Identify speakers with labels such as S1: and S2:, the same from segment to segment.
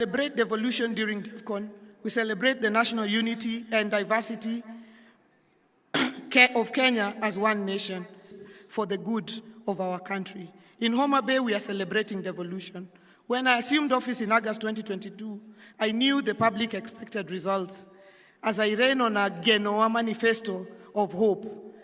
S1: Celebrate devolution during DEVCON. We celebrate the national unity and diversity of Kenya as one nation for the good of our country. In Homa Bay, we are celebrating devolution. When I assumed office in August 2022, I knew the public expected results as I ran on a Genoa manifesto of hope.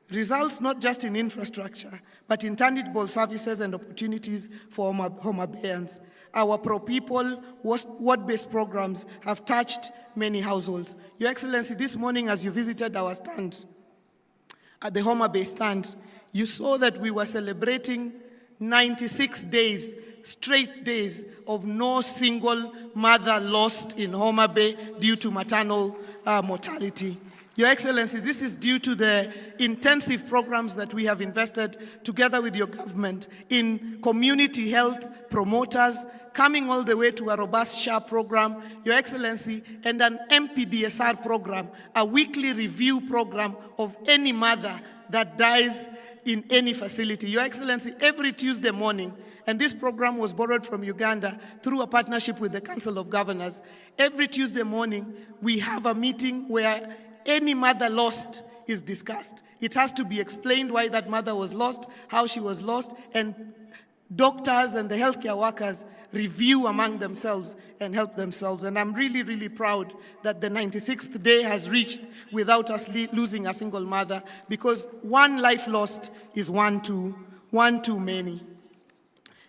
S1: Results not just in infrastructure, but in tangible services and opportunities for Homa Bayans. Our pro-people, ward-based programs have touched many households. Your Excellency, this morning as you visited our stand, at the Homa Bay stand, you saw that we were celebrating 96 days, straight days of no single mother lost in Homa Bay due to maternal mortality. Your Excellency, this is due to the intensive programs that we have invested together with your government in community health promoters, coming all the way to a robust SHA program, Your Excellency, and an MPDSR program, a weekly review program of any mother that dies in any facility. Your Excellency, every Tuesday morning, and this program was borrowed from Uganda through a partnership with the Council of Governors, every Tuesday morning we have a meeting where any mother lost is discussed. It has to be explained why that mother was lost, how she was lost, and doctors and the healthcare workers review among themselves and help themselves. And I'm really, really proud that the 96th day has reached without us losing a single mother, because one life lost is one too many.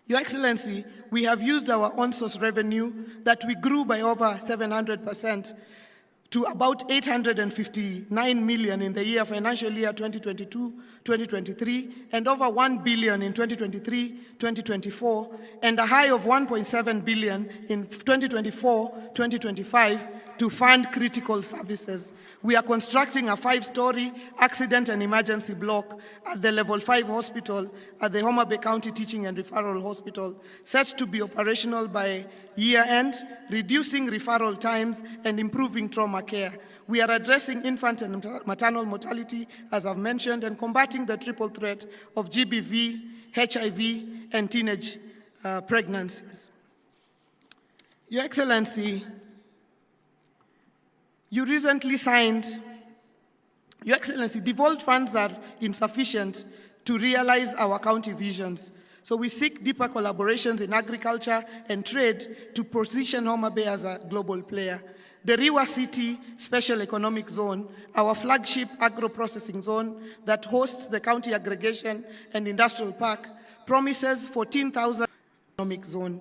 S1: Your Excellency, we have used our on-source revenue that we grew by over 700% to about 859 million in the financial year 2022-2023, and over 1 billion in 2023-2024, and a high of 1.7 billion in 2024-2025 to fund critical services. We are constructing a 5-story accident and emergency block at the Level 5 hospital at the Homa Bay County Teaching and Referral Hospital, set to be operational by year-end, reducing referral times and improving trauma care. We are addressing infant and maternal mortality, as I've mentioned, and combating the triple threat of GBV, HIV, and teenage pregnancies. Your Excellency, you recently signed, Your Excellency, devolved funds are insufficient to realize our county visions. So we seek deeper collaborations in agriculture and trade to position Homa Bay as a global player. The Riwa City Special Economic Zone, our flagship agro-processing zone that hosts the county aggregation and industrial park, promises 14,000 economic zone.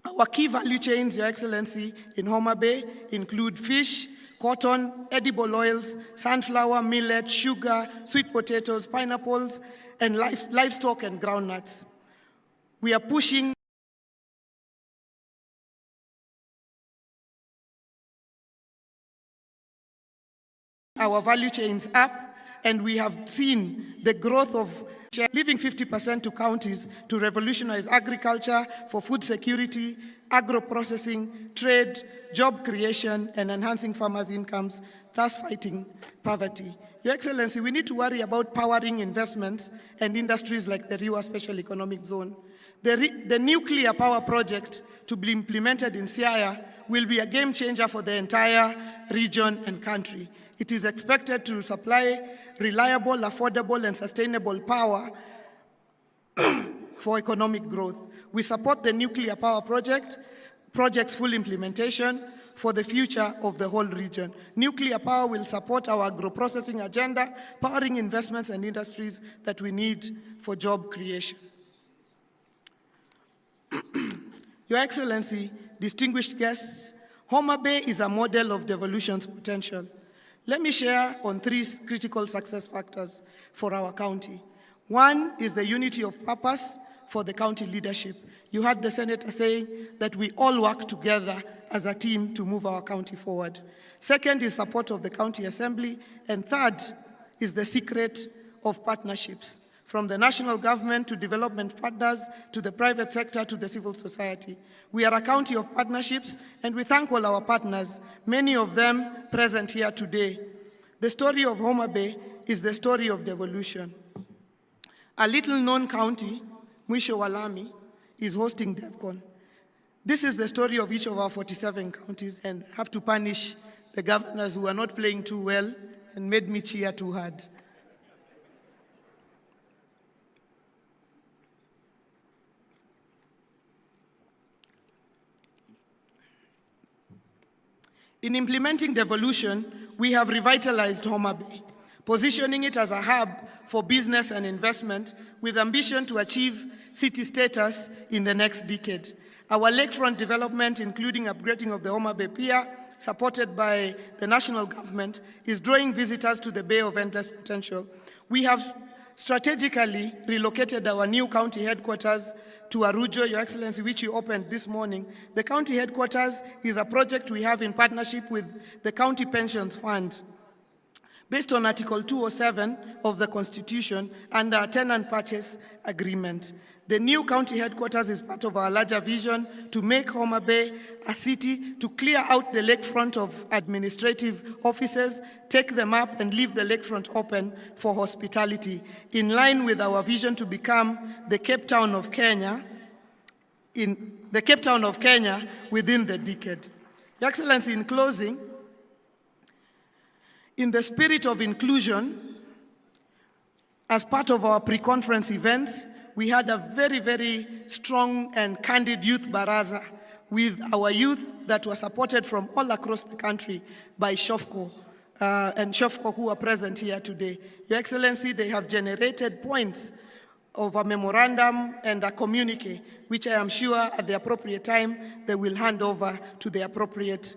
S1: Our key value chains, Your Excellency, in Homa Bay include fish, cotton, edible oils, sunflower, millet, sugar, sweet potatoes, pineapples, and livestock and groundnuts. We are pushing our value chains up, and we have seen the growth of leaving 50% to counties to revolutionize agriculture for food security, agro-processing, trade, job creation, and enhancing farmers' incomes, thus fighting poverty. Your Excellency, we need to worry about powering investments and industries like the Riwa Special Economic Zone. The nuclear power project to be implemented in Siaya will be a game changer for the entire region and country. It is expected to supply reliable, affordable, and sustainable power for economic growth. We support the nuclear power project's full implementation for the future of the whole region. Nuclear power will support our agro-processing agenda, powering investments and industries that we need for job creation. Your Excellency, distinguished guests, Homa Bay is a model of devolution's potential. Let me share on 3 critical success factors for our county. One is the unity of purpose for the county leadership. You heard the Senator say that we all work together as a team to move our county forward. Second is support of the county assembly. And third is the secret of partnerships, from the national government to development partners, to the private sector, to the civil society. We are a county of partnerships, and we thank all our partners, many of them present here today. The story of Homa Bay is the story of devolution. A little-known county, Mwisho wa Lami, is hosting DEVCON. This is the story of each of our 47 counties, and I have to punish the governors who are not playing too well and made me cheer too hard. In implementing devolution, we have revitalized Homa Bay, positioning it as a hub for business and investment with ambition to achieve city status in the next decade. Our lakefront development, including upgrading of the Homa Bay Pier, supported by the national government, is drawing visitors to the Bay of Endless Potential. We have strategically relocated our new county headquarters to Arujo, Your Excellency, which you opened this morning. The county headquarters is a project we have in partnership with the County Pensions Fund, based on Article 207 of the Constitution and our tenant purchase agreement. The new county headquarters is part of our larger vision to make Homa Bay a city, to clear out the lakefront of administrative offices, take them up and leave the lakefront open for hospitality, in line with our vision to become the Cape Town of Kenya, within the decade. Your Excellency, in closing, in the spirit of inclusion, as part of our pre-conference events, we had a very, very strong and candid youth baraza with our youth that were supported from all across the country by SHOFCO and SHOFCO who are present here today. Your Excellency, they have generated points of a memorandum and a communique, which I am sure at the appropriate time they will hand over to the appropriate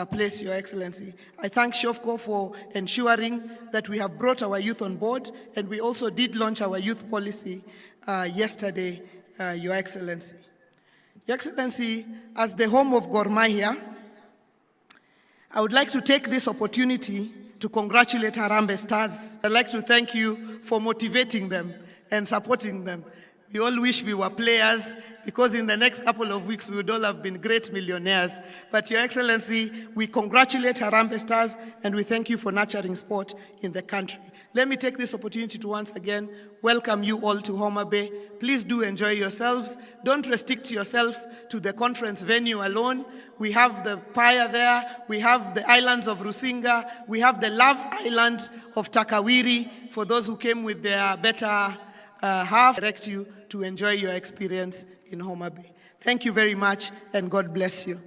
S1: place, Your Excellency. I thank SHOFCO for ensuring that we have brought our youth on board, and we also did launch our youth policy yesterday, Your Excellency. Your Excellency, as the home of Gor Mahia, I would like to take this opportunity to congratulate Harambee Stars. I'd like to thank you for motivating them and supporting them. We all wish we were players, because in the next couple of weeks we would all have been great millionaires. But Your Excellency, we congratulate Harambee Stars and we thank you for nurturing sport in the country. Let me take this opportunity to once again welcome you all to Homa Bay. Please do enjoy yourselves. Don't restrict yourself to the conference venue alone. We have the Paya there, we have the islands of Rusinga, we have the Love Island of Takawiri for those who came with their better half. Direct you to enjoy your experience in Homa Bay. Thank you very much and God bless you.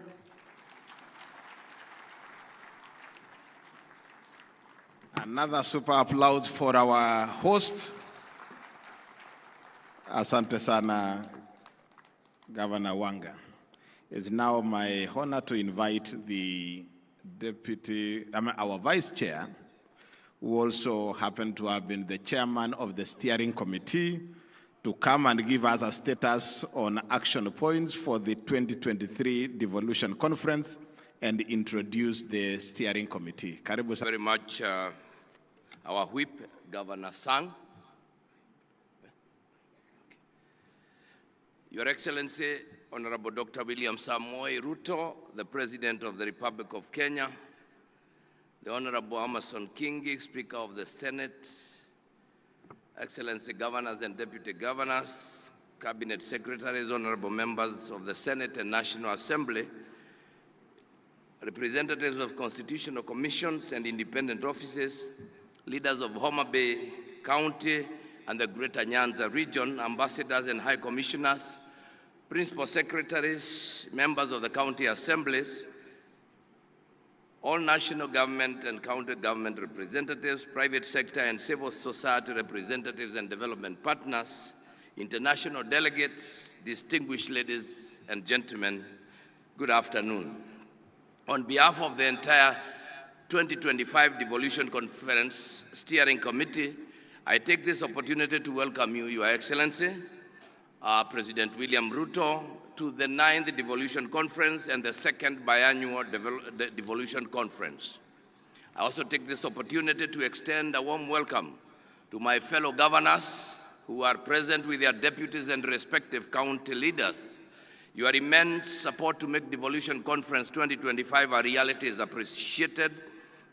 S2: Another super applause for our host. Asante sana, Governor Wanga. It's now my honor to invite our Vice Chair, who also happened to have been the chairman of the steering committee, to come and give us a status on action points for the 2023 Devolution Conference and introduce the steering committee. Karibu
S3: very much, our whip, Governor Sang. Your Excellency, Honorable Dr. William Samoei Ruto, the President of the Republic of Kenya, the Honorable Amason Kingi, Speaker of the Senate, Excellency Governors and Deputy Governors, Cabinet Secretaries, Honorable Members of the Senate and National Assembly, representatives of constitutional commissions and independent offices, leaders of Homa Bay County and the Greater Nyanza region, ambassadors and high commissioners, principal secretaries, members of the county assemblies, all national government and county government representatives, private sector and civil society representatives and development partners, international delegates, distinguished ladies and gentlemen, good afternoon. On behalf of the entire 2025 Devolution Conference Steering Committee, I take this opportunity to welcome you, Your Excellency, President William Ruto, to the 9th Devolution Conference and the 2nd biannual Devolution Conference. I also take this opportunity to extend a warm welcome to my fellow governors who are present with their deputies and respective county leaders. Your immense support to make Devolution Conference 2025 a reality is appreciated.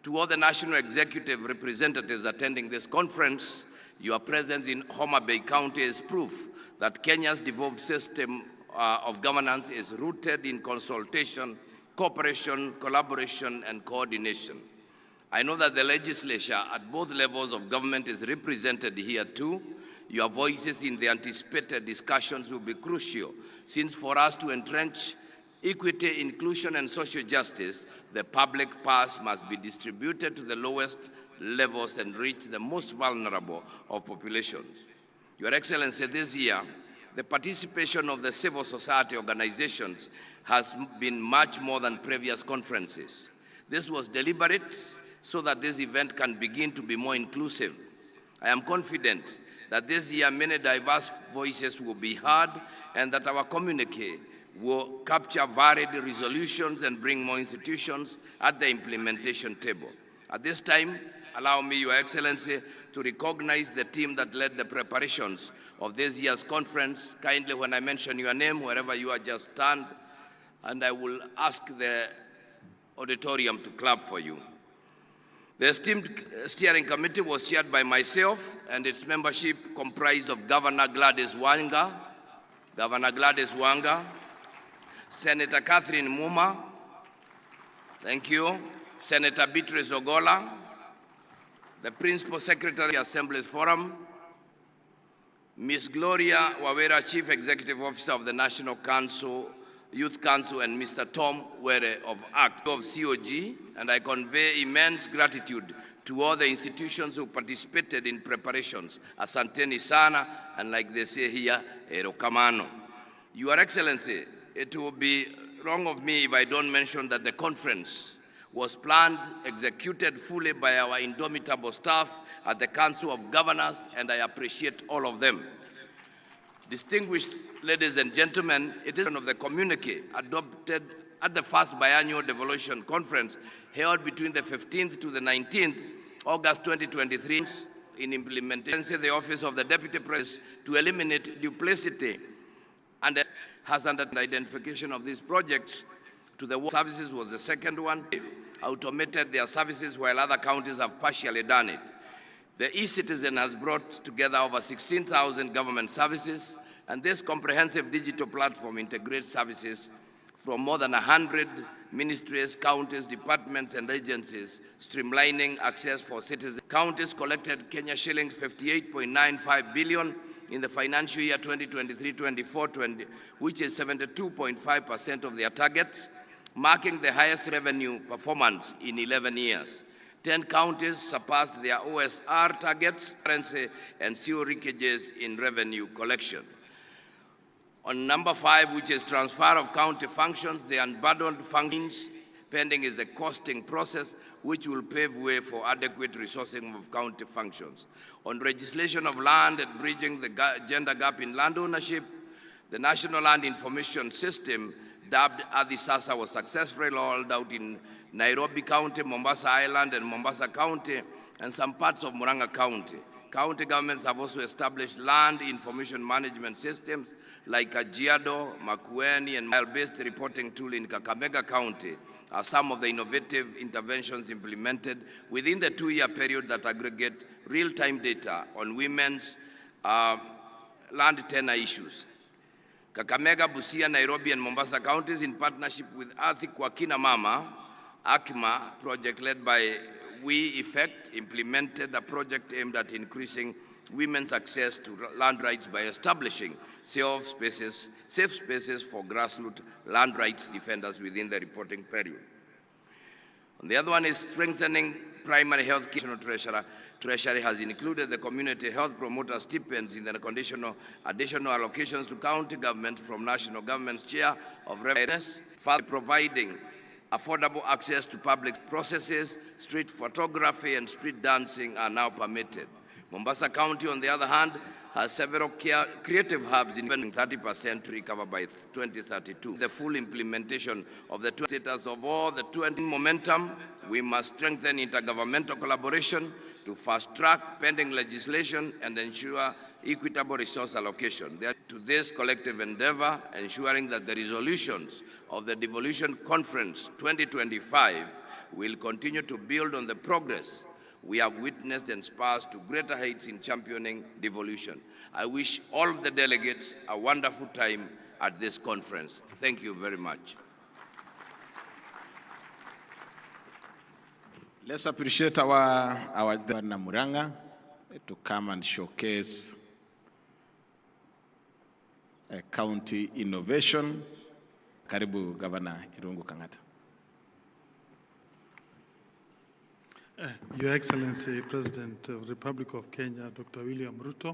S3: To all the national executive representatives attending this conference, your presence in Homa Bay County is proof that Kenya's devolved system of governance is rooted in consultation, cooperation, collaboration, and coordination. I know that the legislature at both levels of government is represented here too. Your voices in the anticipated discussions will be crucial, since for us to entrench equity, inclusion, and social justice, the public purse must be distributed to the lowest levels and reach the most vulnerable of populations. Your Excellency, this year, the participation of the civil society organizations has been much more than previous conferences. This was deliberate so that this event can begin to be more inclusive. I am confident that this year many diverse voices will be heard and that our communique will capture varied resolutions and bring more institutions at the implementation table. At this time, allow me, Your Excellency, to recognize the team that led the preparations of this year's conference. Kindly, when I mention your name, wherever you are, just stand, and I will ask the auditorium to clap for you. The esteemed steering committee was chaired by myself, and its membership comprised of Governor Gladys Wanga, Senator Catherine Muma, thank you, Senator Beatrice Ogola, the Principal Secretary, Assemblies Forum, Ms. Gloria Wawera, Chief Executive Officer of the National Council, Youth Council, and Mr. Tom Were of ACT of COG, and I convey immense gratitude to all the institutions who participated in preparations. Asanteni sana, and like they say here, erokamano. Your Excellency, it will be wrong of me if I don't mention that the conference was planned, executed fully by our indomitable staff at the Council of Governors, and I appreciate all of them. Distinguished ladies and gentlemen, it is one of the communique adopted at the first biannual Devolution Conference held between the 15th to the 19th August 2023 in implementation the Office of the Deputy President to eliminate duplicity and has under identification of these projects to the services was the second one. Automated their services while other counties have partially done it. The e-citizen has brought together over 16,000 government services, and this comprehensive digital platform integrates services from more than 100 ministries, counties, departments, and agencies, streamlining access for citizens. Counties collected Kenya shillings 58.95 billion in the financial year 2023-24, which is 72.5% of their target, marking the highest revenue performance in 11 years. 10 counties surpassed their OSR targets, currency, and zero leakages in revenue collection. On number 5, which is transfer of county functions, the unbundled functions pending is the costing process, which will pave way for adequate resourcing of county functions. On legislation of land and bridging the gender gap in land ownership, the National Land Information System, dubbed Adi Sasa, was successfully rolled out in Nairobi County, Mombasa Island, and Mombasa County, and some parts of Murang'a County. County governments have also established land information management systems like Kajiado, Makueni, and mile-based reporting tool in Kakamega County are some of the innovative interventions implemented within the 2-year period that aggregate real-time data on women's land tenure issues. Kakamega, Busia, Nairobi, and Mombasa counties, in partnership with Athi kwa Kina Mama, AKMA project led by We Effect, implemented a project aimed at increasing women's access to land rights by establishing safe spaces for grassroots land rights defenders within the reporting period. And the other one is strengthening primary health care. Treasury has included the community health promoter stipends in the additional allocations to county government from national government's share of revenues, further providing affordable access to public processes. Street photography and street dancing are now permitted. Mombasa County, on the other hand, has several creative hubs, investing 30% to recover by 2032. The full implementation of the status of all the 20 momentum, we must strengthen intergovernmental collaboration to fast-track pending legislation and ensure equitable resource allocation. To this collective endeavor, ensuring that the resolutions of the Devolution Conference 2025 will continue to build on the progress we have witnessed and spurs to greater heights in championing devolution. I wish all of the delegates a wonderful time at this conference. Thank you very much.
S2: Let's appreciate our Governor Muranga to come and showcase a county innovation. Karibu Governor Irungu Kang'ata.
S4: Your Excellency, President of the Republic of Kenya, Dr. William Ruto,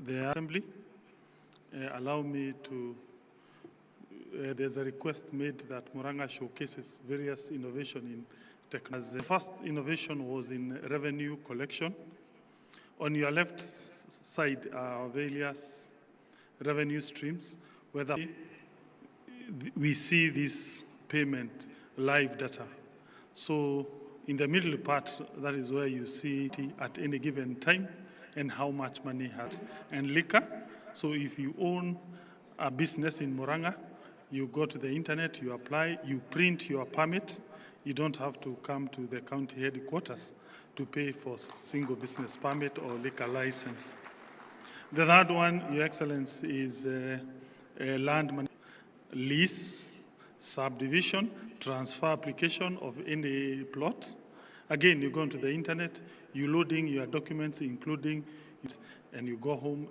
S4: the Assembly, allow me to, there's a request made that Muranga showcases various innovation in technology. The first innovation was in revenue collection. On your left side are various revenue streams, whether we see this payment live data. So in the middle part, that is where you see at any given time and how much money has. And liquor, so if you own a business in Muranga, you go to the internet, you apply, you print your permit. You don't have to come to the county headquarters to pay for single business permit or liquor license. The third one, Your Excellency, is land lease, subdivision, transfer application of any plot. Again, you go onto the internet, you loading your documents, including, and you go home.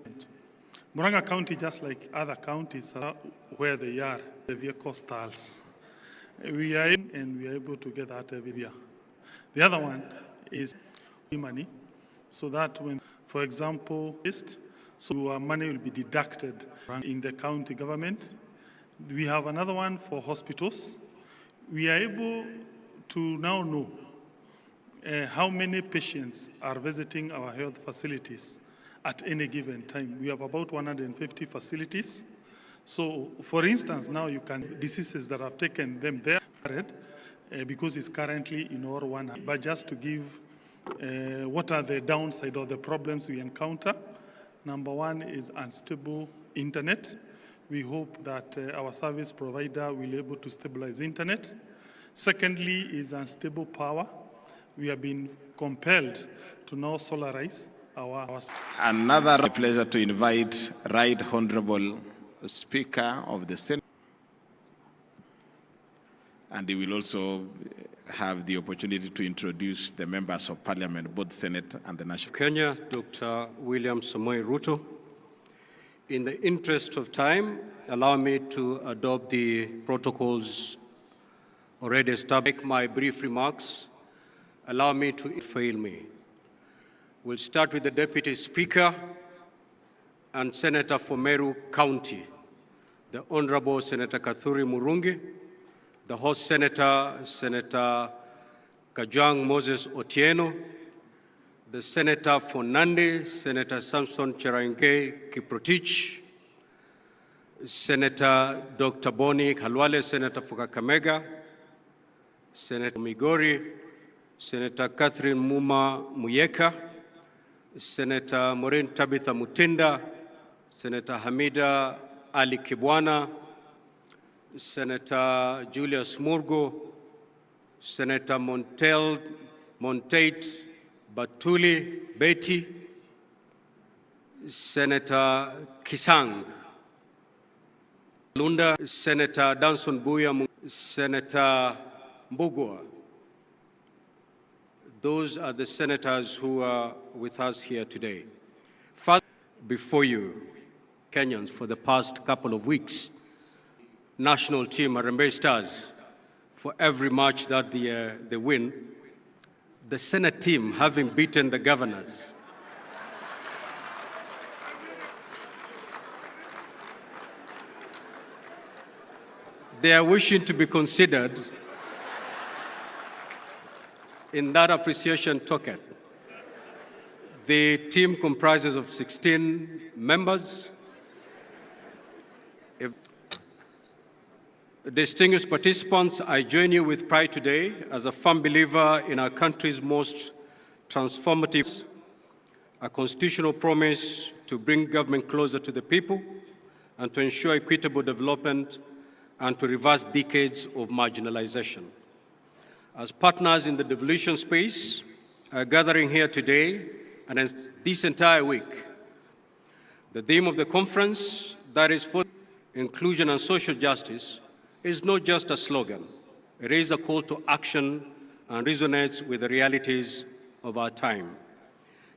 S4: Muranga County, just like other counties, are where they are, the vehicle stalls. We are in, and we are able to get that every year. The other one is money, so that when, for example, so our money will be deducted in the county government. We have another one for hospitals. We are able to now know how many patients are visiting our health facilities at any given time. We have about 150 facilities. So, for instance, now you can, diseases that have taken them there, because it's currently in our one. But just to give what are the downside or the problems we encounter. Number one is unstable internet. We hope that our service provider will be able to stabilize internet. Secondly is unstable power. We have been compelled to now solarize our...
S2: Another pleasure to invite Right Honorable Speaker of the Senate. And he will also have the opportunity to introduce the members of Parliament, both Senate and the National.
S5: Kenya, Dr. William Samoei Ruto. In the interest of time, allow me to adopt the protocols already established. Make my brief remarks. Allow me to fail me. We'll start with the Deputy Speaker and Senator for Meru County, the Honorable Senator Kathuri Murungi, the host Senator, Senator Kajwang Moses Otieno, the Senator for Nandi, Senator Samson Cherargei Kiprotich, Senator Dr. Boni Khalwale, Senator for Kakamega, Senator Migori, Senator Catherine Muma Muyeka, Senator Maureen Tabitha Mutinda, Senator Hamida Ali Kibwana, Senator Julius Murgo, Senator Montate Batuli Betty, Senator Kisang Lunda, Senator Danson Buya, Senator Mbugua. Those are the senators who are with us here today. First, before you, Kenyans, for the past couple of weeks, national team Harambee Stars, for every match that they win, the Senate team having beaten the governors. They are wishing to be considered in that appreciation token. The team comprises of 16 members. Distinguished participants, I join you with pride today as a firm believer in our country's most transformative, a constitutional promise to bring government closer to the people and to ensure equitable development and to reverse decades of marginalization. As partners in the devolution space, gathering here today and this entire week, The theme of the conference, that is for inclusion and social justice, is not just a slogan. It is a call to action and resonates with the realities of our time.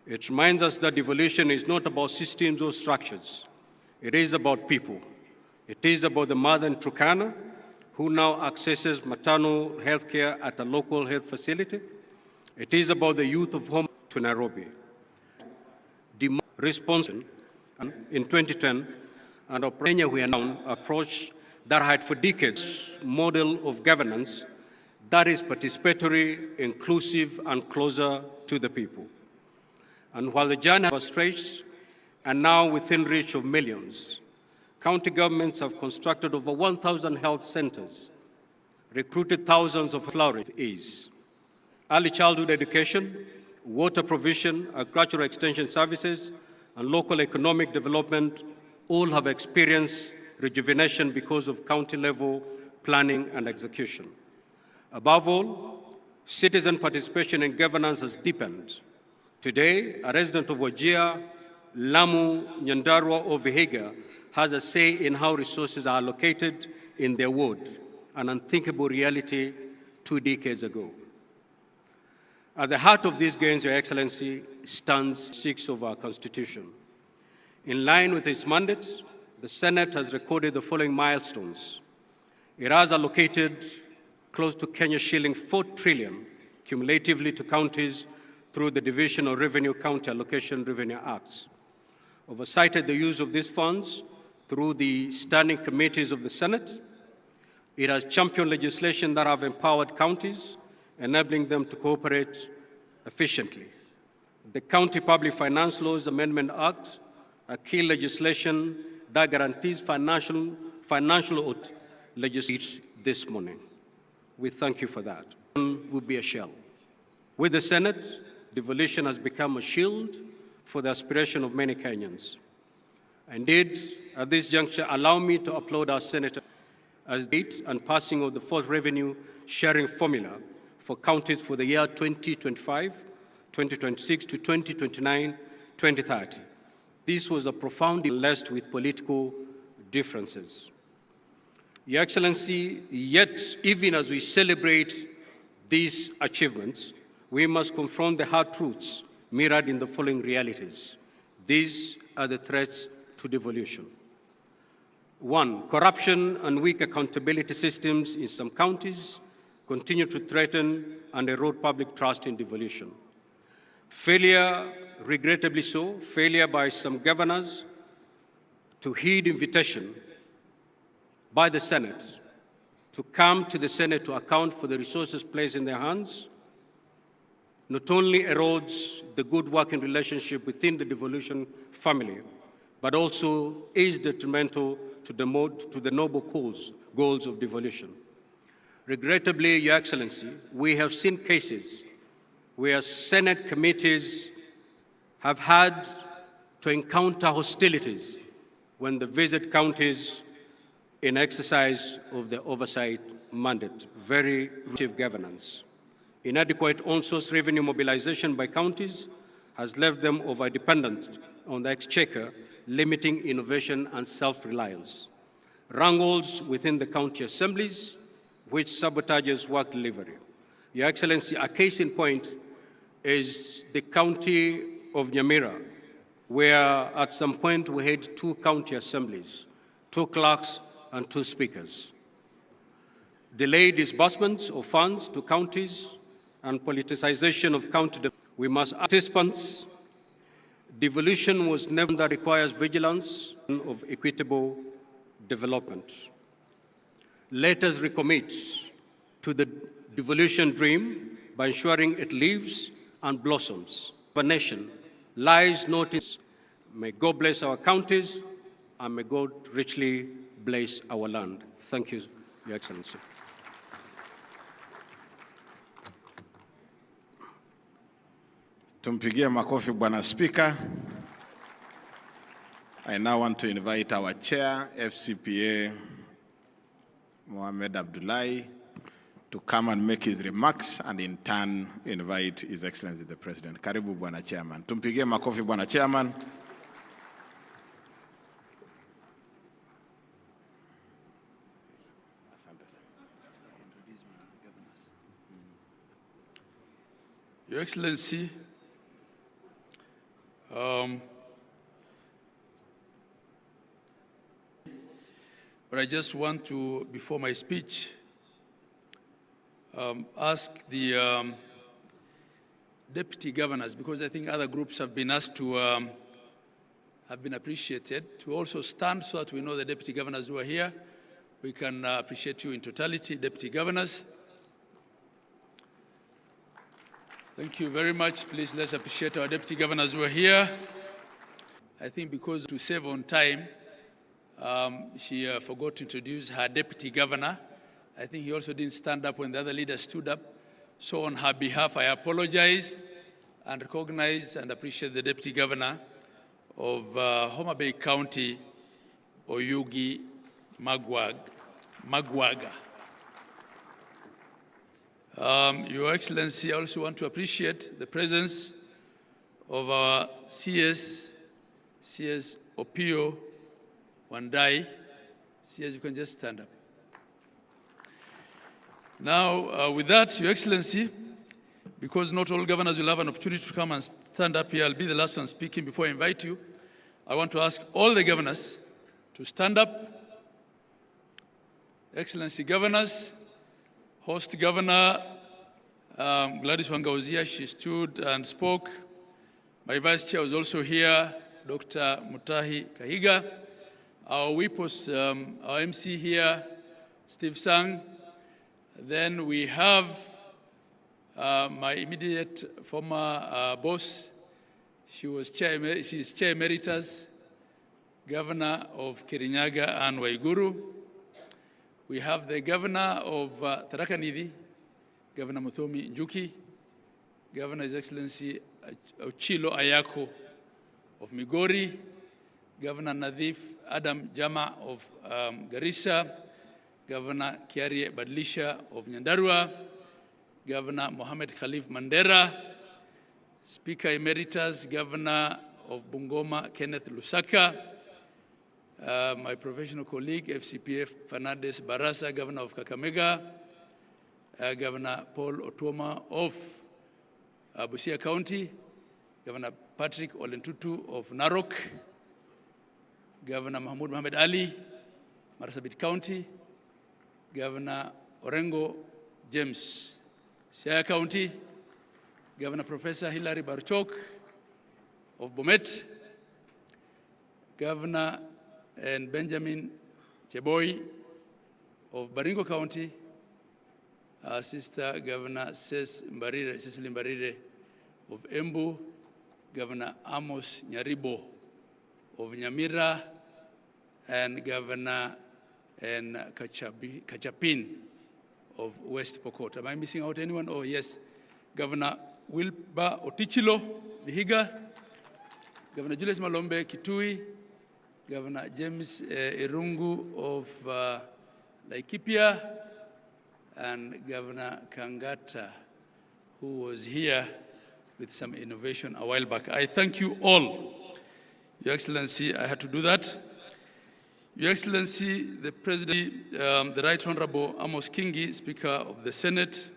S5: It reminds us that devolution is not about systems or structures. It is about people. It is about the mother in Turkana who now accesses maternal health care at a local health facility. It is about the youth of home to Nairobi. The response in 2010 and a Kenya we are now approach that had for decades model of governance that is participatory, inclusive, and closer to the people. And while the journey was stretched and now within reach of millions, county governments have constructed over 1,000 health centers, recruited thousands of flourish ease. Early childhood education, water provision, agricultural extension services, and local economic development all have experienced rejuvenation because of county-level planning and execution. Above all, citizen participation in governance has deepened. Today, a resident of Wajir, Lamu, Nyandarua, or Vihiga has a say in how resources are allocated in their ward, an unthinkable reality 2 decades ago. At the heart of these gains, Your Excellency, stands 6 of our Constitution. In line with its mandate, the Senate has recorded the following milestones. It has allocated close to Kenya shilling 4 trillion cumulatively to counties through the Division of Revenue County Allocation Revenue Acts. Oversighted the use of these funds through the standing committees of the Senate. It has championed legislation that have empowered counties, enabling them to cooperate efficiently. The County Public Finance Laws Amendment Act, a key legislation that guarantees financial legislation this morning. We thank you for that. Will be a shell. With the Senate, devolution has become a shield for the aspiration of many Kenyans. Indeed, at this juncture, allow me to applaud our Senator as date and passing of the 4th revenue sharing formula for counties for the year 2025, 2026 to 2029, 2030. This was a profoundly blessed with political differences. Your Excellency, yet even as we celebrate these achievements, we must confront the hard truths mirrored in the following realities. These are the threats to devolution. 1, corruption and weak accountability systems in some counties continue to threaten and erode public trust in devolution. Failure, regrettably so, failure by some governors to heed invitation by the Senate to come to the Senate to account for the resources placed in their hands not only erodes the good working relationship within the devolution family, but also is detrimental to the noble goals of devolution. Regrettably, Your Excellency, we have seen cases where Senate committees have had to encounter hostilities when they visit counties in exercise of the oversight mandate, very active governance. Inadequate on-source revenue mobilization by counties has left them over-dependent on the exchequer, limiting innovation and self-reliance. Wrangles within the county assemblies, which sabotages work delivery. Your Excellency, a case in point is the county of Nyamira, where at some point we had 2 county assemblies, 2 clerks and 2 speakers. Delayed disbursements of funds to counties and politicization of county. We must participants. Devolution was never that requires vigilance of equitable development. Let us recommit to the devolution dream by ensuring it lives and blossoms. Our nation lies not in. May God bless our counties and may God richly bless our land. Thank you, Your Excellency.
S2: Tumpigie makofi Bwana Speaker. I now want to invite our Chair, FCPA, Mohamed Abdullahi, to come and make his remarks and in turn invite His Excellency the President. Karibu Bwana Chairman. Tumpigie makofi Bwana Chairman.
S6: Your Excellency, but I just want to, before my speech, ask the deputy governors, because I think other groups have been asked to, have been appreciated, to also stand so that we know the deputy governors who are here. We can appreciate you in totality, deputy governors. Thank you very much. Please, let's appreciate our deputy governors who are here. I think because to save on time, she forgot to introduce her deputy governor. I think he also didn't stand up when the other leaders stood up. So on her behalf, I apologize and recognize and appreciate the deputy governor of Homa Bay County, Oyugi Magwaga. Your Excellency, I also want to appreciate the presence of our CS Opio Wandai. CS, you can just stand up. Now, with that, Your Excellency, because not all governors will have an opportunity to come and stand up here, I'll be the last one speaking before I invite you. I want to ask all the governors to stand up. Excellency governors, host governor Gladys Wanga was here. She stood and spoke. My vice chair was also here, Dr. Mutahi Kahiga. Our whip was our MC here, Steve Sang. Then we have my immediate former boss. She's Chair Emeritus, Governor of Kirinyaga and Waiguru. We have the Governor of Tharaka Nithi, Governor Muthomi Njuki, Governor His Excellency Ochilo Ayako of Migori, Governor Nadhif Adam Jama of Garissa, Governor Kiarie Badlisha of Nyandarua, Governor Mohamed Khalif Mandera, Speaker Emeritus, Governor of Bungoma Kenneth Lusaka, my professional colleague, FCPF Fernandez Barasa, Governor of Kakamega, Governor Paul Otuoma of Busia County, Governor Patrick Olentutu of Narok, Governor Mahmoud Mohamed Ali, Marsabit County, Governor Orengo James, Siaya County, Governor Professor Hilary Barchok of Bomet, Governor and Benjamin Cheboy of Baringo County, Sister Governor Cecily Mbarire of Embu, Governor Amos Nyaribo of Nyamira, and Governor and Kachapin of West Pokot. Am I missing out anyone? Oh, yes. Governor Wilba Otichilo, Vihiga, Governor Julius Malombe, Kitui, Governor James Irungu of Laikipia, and Governor Kangata, who was here with some innovation a while back. I thank you all. Your Excellency, I had to do that. Your Excellency, the President, the Right Honorable Amos Kingi, Speaker of the Senate,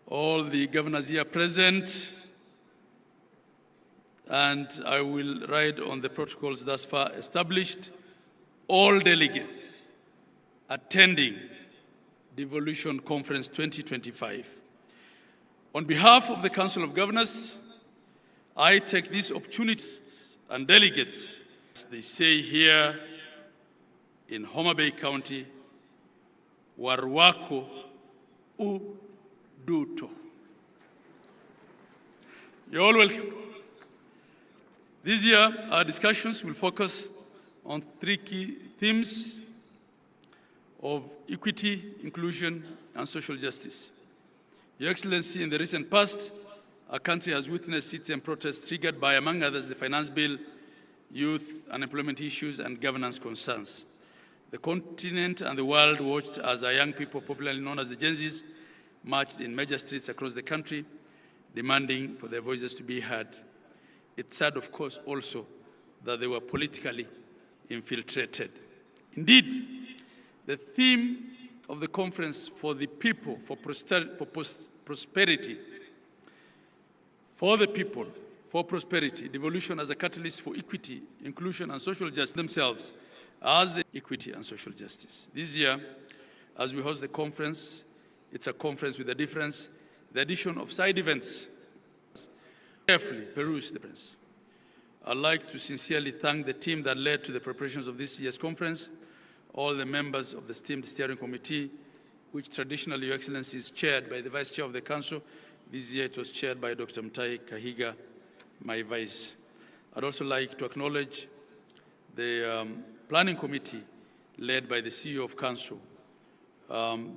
S6: all the governors here present, and I will ride on the protocols thus far established, all delegates attending Devolution Conference 2025. On behalf of the Council of Governors, I take this opportunity and delegates, as they say here in Homa Bay County, Warwako Uduto. You're all welcome. This year, our discussions will focus on three key themes of equity, inclusion, and social justice. Your Excellency, in the recent past, our country has witnessed citizen protests triggered by, among others, the finance bill, youth unemployment issues, and governance concerns. The continent and the world watched as our young people, popularly known as the Gen Zs, marched in major streets across the country, demanding for their voices to be heard. It's sad, of course, also that they were politically infiltrated. Indeed, The theme of the conference for the people, for prosperity, for the people, for prosperity, devolution as a catalyst for equity, inclusion, and social justice themselves as the equity and social justice. This year, as we host the conference, it's a conference with a difference, the addition of side events. Carefully peruse the events. I'd like to sincerely thank the team that led to the preparations of this year's conference, all the members of the esteemed steering committee, which traditionally, Your Excellency, is chaired by the Vice Chair of the Council. This year it was chaired by Dr. Mutahi Kahiga, my Vice. I'd also like to acknowledge the Planning Committee led by the CEO of Council.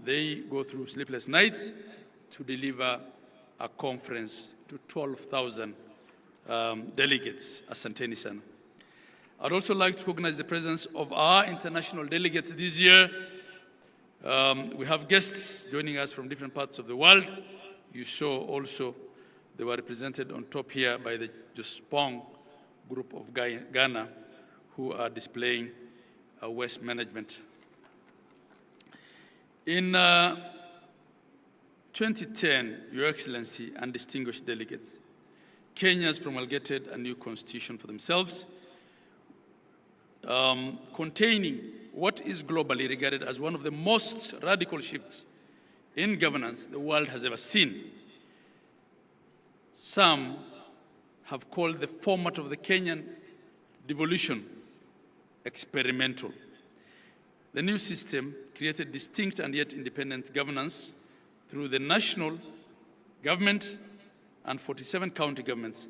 S6: They go through sleepless nights to deliver a conference to 12,000 delegates, Asanteni sana. I'd also like to recognize the presence of our international delegates this year. We have guests joining us from different parts of the world. You saw also they were represented on top here by the Jospong group of Ghana, who are displaying waste management. In 2010, Your Excellency and distinguished delegates, Kenya's promulgated a new constitution for themselves, containing what is globally regarded as one of the most radical shifts in governance the world has ever seen. Some have called the format of the Kenyan devolution experimental. The new system created distinct and yet independent governance through the national government and 47 county governments,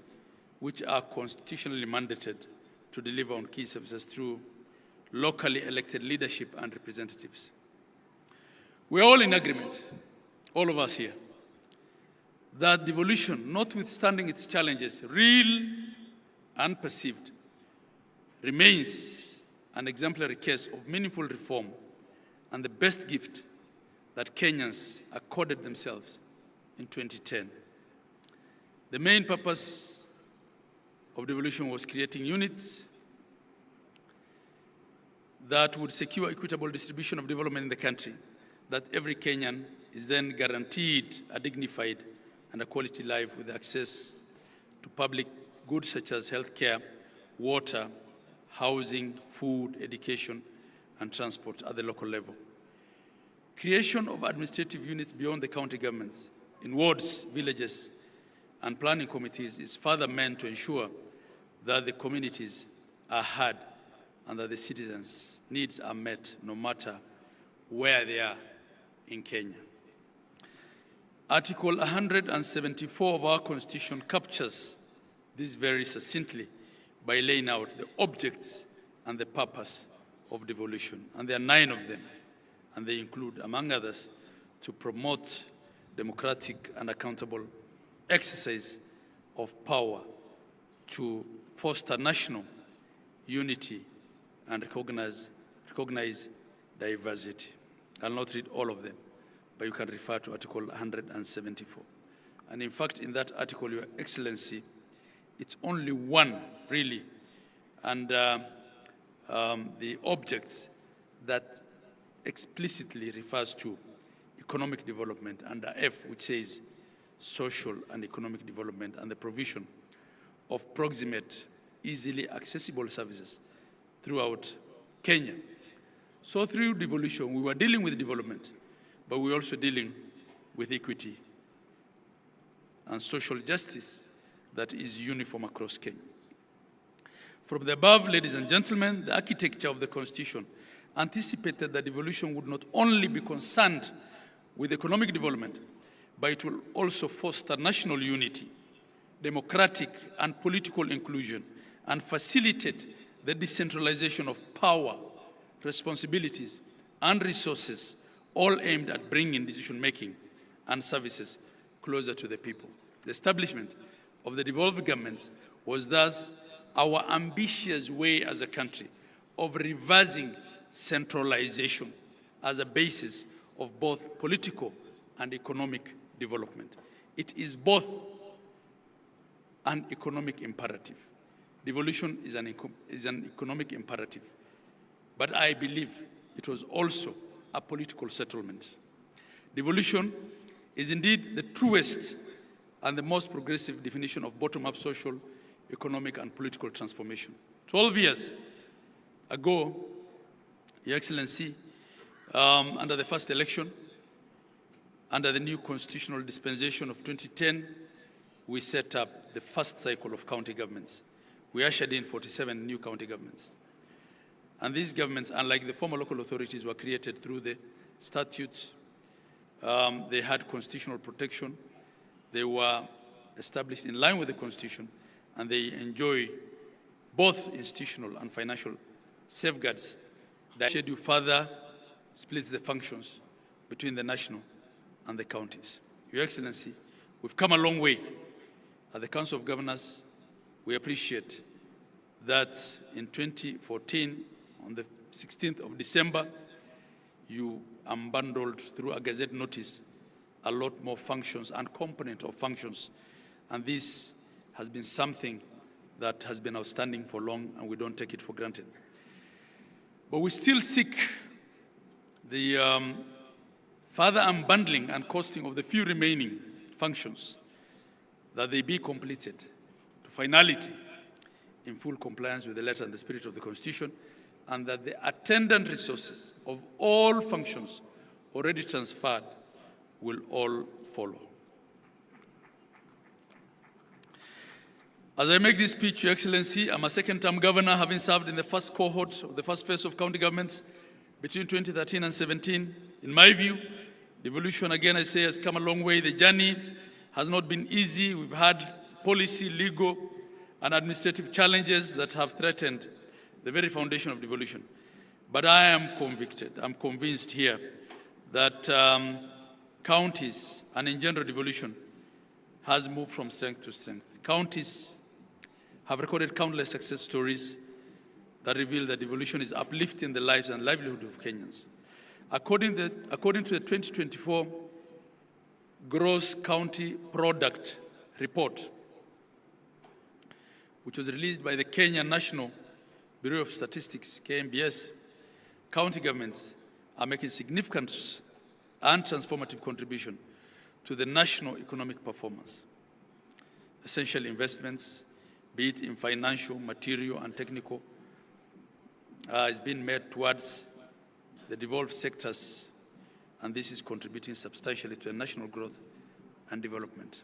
S6: which are constitutionally mandated to deliver on key services through locally elected leadership and representatives. We're all in agreement, all of us here, that devolution, notwithstanding its challenges, real and perceived, remains an exemplary case of meaningful reform and the best gift that Kenyans accorded themselves in 2010. The main purpose of devolution was creating units that would secure equitable distribution of development in the country, that every Kenyan is then guaranteed a dignified and a quality life with access to public goods such as healthcare, water, housing, food, education, and transport at the local level. Creation of administrative units beyond the county governments in wards, villages, and planning committees is further meant to ensure that the communities are heard and that the citizens' needs are met no matter where they are in Kenya. Article 174 of our Constitution captures this very succinctly by laying out the objects and the purpose of devolution. And there are 9 of them, and they include, among others, to promote democratic and accountable exercise of power, to foster national unity and recognize diversity. I'll not read all of them, but you can refer to Article 174. And in fact, in that article, Your Excellency, it's only one, really, and the object that explicitly refers to economic development under F, which says social and economic development and the provision of proximate, easily accessible services throughout Kenya. So through devolution, we were dealing with development, but we were also dealing with equity and social justice that is uniform across Kenya. From the above, ladies and gentlemen, the architecture of the Constitution anticipated that devolution would not only be concerned with economic development, but it will also foster national unity, democratic and political inclusion, and facilitate the decentralization of power, responsibilities, and resources, all aimed at bringing decision-making and services closer to the people. The establishment of the devolved governments was thus our ambitious way as a country of reversing centralization as a basis of both political and economic development. It is both an economic imperative. Devolution is an economic imperative. But I believe it was also a political settlement. Devolution is indeed the truest and the most progressive definition of bottom-up social, economic, and political transformation. 12 years ago, Your Excellency, under the first election, under the new constitutional dispensation of 2010, we set up the first cycle of county governments. We ushered in 47 new county governments. And these governments, unlike the former local authorities, were created through the statutes. They had constitutional protection. They were established in line with the Constitution, and they enjoy both institutional and financial safeguards that schedule further splits the functions between the national and the counties. Your Excellency, we've come a long way. At the Council of Governors, we appreciate that in 2014, on the 16th of December, you unbundled through a Gazette notice a lot more functions and component of functions. And this has been something that has been outstanding for long, and we don't take it for granted. But we still seek the further unbundling and costing of the few remaining functions, that they be completed to finality in full compliance with the letter and the spirit of the Constitution, and that the attendant resources of all functions already transferred will all follow. As I make this speech, Your Excellency, I'm a second-term governor, having served in the first cohort of the first phase of county governments between 2013 and 17. In my view, devolution, again I say, has come a long way. The journey has not been easy. We've had policy, legal, and administrative challenges that have threatened the very foundation of devolution. But I am convicted, I'm convinced here that counties, and in general devolution, has moved from strength to strength. Counties have recorded countless success stories that reveal that devolution is uplifting the lives and livelihood of Kenyans. According to the 2024 Gross County Product Report, which was released by the Kenya National Bureau of Statistics, KNBS, county governments are making significant and transformative contribution to the national economic performance. Essential investments, be it in financial, material, and technical, is being made towards the devolved sectors, and this is contributing substantially to the national growth and development.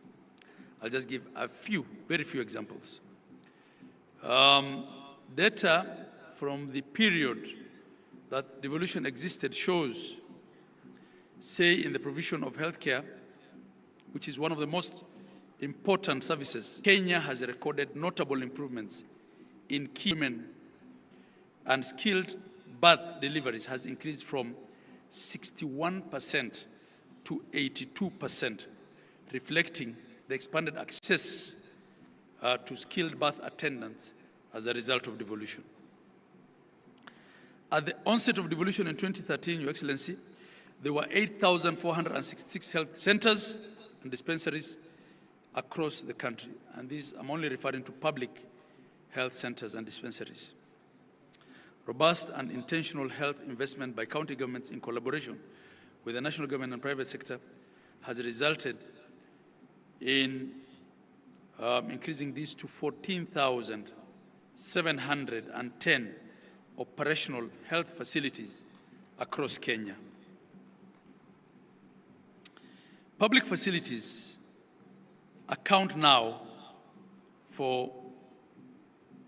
S6: I'll just give a few, very few examples. Data from the period that devolution existed shows, say, in the provision of healthcare, which is one of the most important services, Kenya has recorded notable improvements in key women, and skilled birth deliveries has increased from 61% to 82%, reflecting the expanded access to skilled birth attendants as a result of devolution. At the onset of devolution in 2013, Your Excellency, there were 8,466 health centers and dispensaries across the country. And these, I'm only referring to public health centers and dispensaries. Robust and intentional health investment by county governments in collaboration with the national government and private sector has resulted in increasing these to 14,710 operational health facilities across Kenya. Public facilities account now for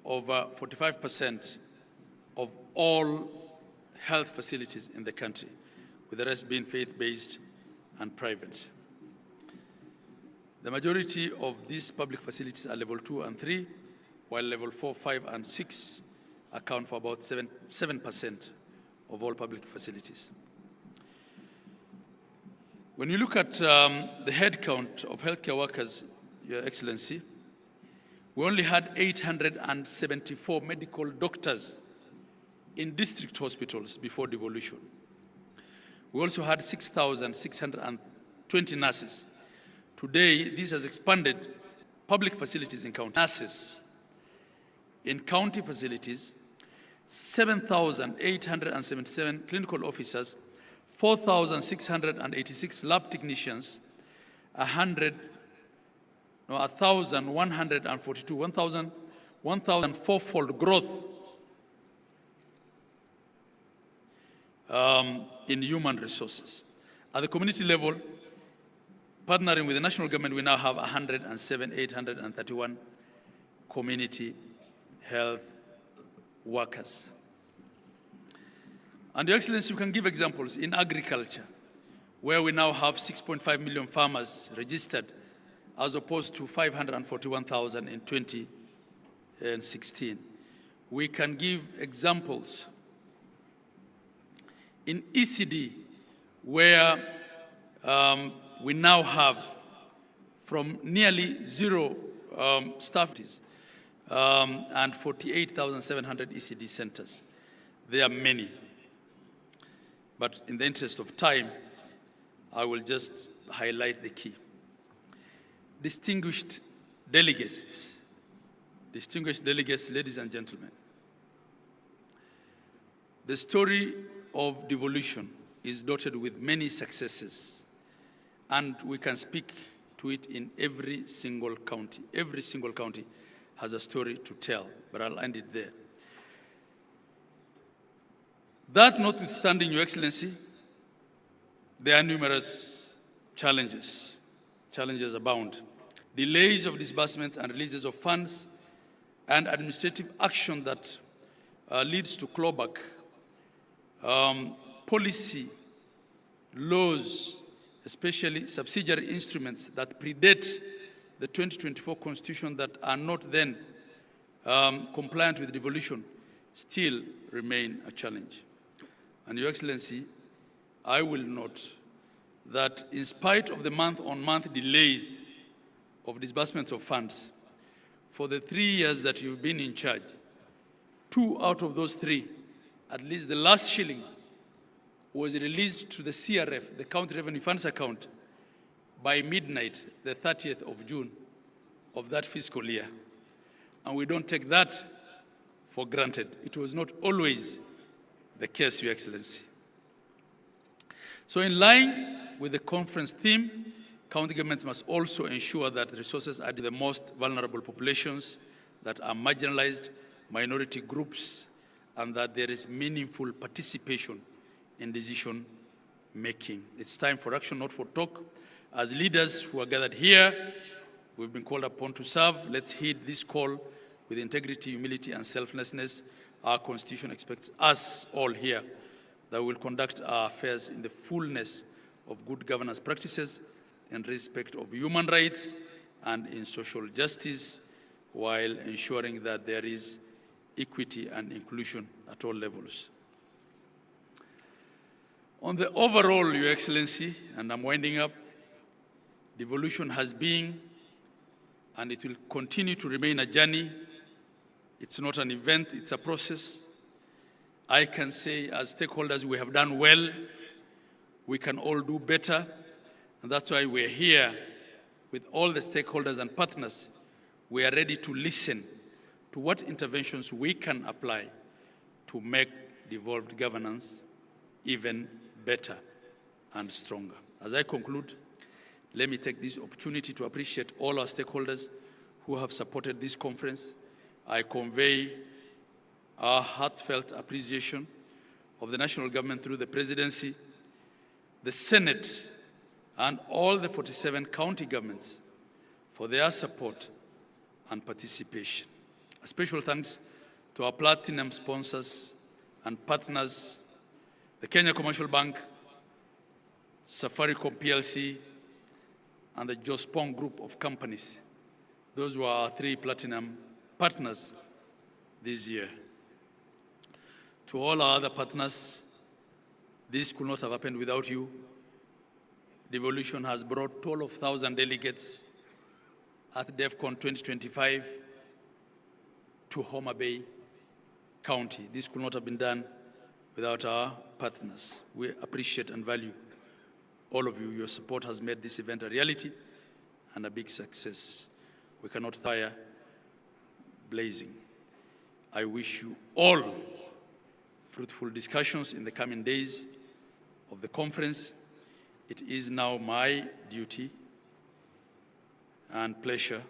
S6: over 45% of all health facilities in the country, with the rest being faith-based and private. The majority of these public facilities are level 2 and 3, while level 4, 5, and 6 account for about 7% of all public facilities. When you look at the headcount of healthcare workers, Your Excellency, we only had 874 medical doctors in district hospitals before devolution. We also had 6,620 nurses. Today, this has expanded. Public facilities in county nurses. In county facilities, 7,877 clinical officers, 4,686 lab technicians, 1,142, 1,004-fold growth in human resources. At the community level, partnering with the national government, we now have 831 community health workers. And Your Excellency, we can give examples in agriculture, where we now have 6.5 million farmers registered, as opposed to 541,000 in 2016. We can give examples in ECD, where we now have from nearly zero staff and 48,700 ECD centers. There are many. But in the interest of time, I will just highlight the key. Distinguished delegates, ladies and gentlemen, the story of devolution is dotted with many successes, and we can speak to it in every single county. Every single county has a story to tell, but I'll end it there. That notwithstanding, Your Excellency, there are numerous challenges. Challenges abound. Delays of disbursements and releases of funds, and administrative action that leads to clawback. Policy, laws, especially subsidiary instruments that predate the 2024 Constitution that are not then compliant with devolution still remain a challenge. And Your Excellency, I will note that in spite of the month-on-month delays of disbursements of funds, for the 3 years that you've been in charge, 2 out of those 3, at least the last shilling, was released to the CRF, the County Revenue Funds account, by midnight, the 30th of June of that fiscal year. And we don't take that for granted. It was not always the case, Your Excellency. So in line with the conference theme, county governments must also ensure that resources are to the most vulnerable populations that are marginalized, minority groups, and that there is meaningful participation in decision making. It's time for action, not for talk. As leaders who are gathered here, we've been called upon to serve. Let's heed this call with integrity, humility, and selflessness. Our Constitution expects us all here that we will conduct our affairs in the fullness of good governance practices, in respect of human rights and in social justice, while ensuring that there is equity and inclusion at all levels. On the overall, Your Excellency, and I'm winding up, devolution has been and it will continue to remain a journey. It's not an event, it's a process. I can say as stakeholders we have done well, we can all do better, and that's why we're here with all the stakeholders and partners. We are ready to listen to what interventions we can apply to make devolved governance even better and stronger. As I conclude, let me take this opportunity to appreciate all our stakeholders who have supported this conference. I convey our heartfelt appreciation of the national government through the presidency, the Senate, and all the 47 county governments for their support and participation. A special thanks to our platinum sponsors and partners, the Kenya Commercial Bank, Safaricom PLC, and the Jospong Group of companies. Those were our 3 platinum partners this year. To all our other partners, this could not have happened without you. Devolution has brought 12,000 delegates at DEFCON 2025 to Homa Bay County. This could not have been done without our partners. We appreciate and value all of you. Your support has made this event a reality and a big success. We cannot fire blazing. I wish you all fruitful discussions in the coming days of the conference, it is now my duty and pleasure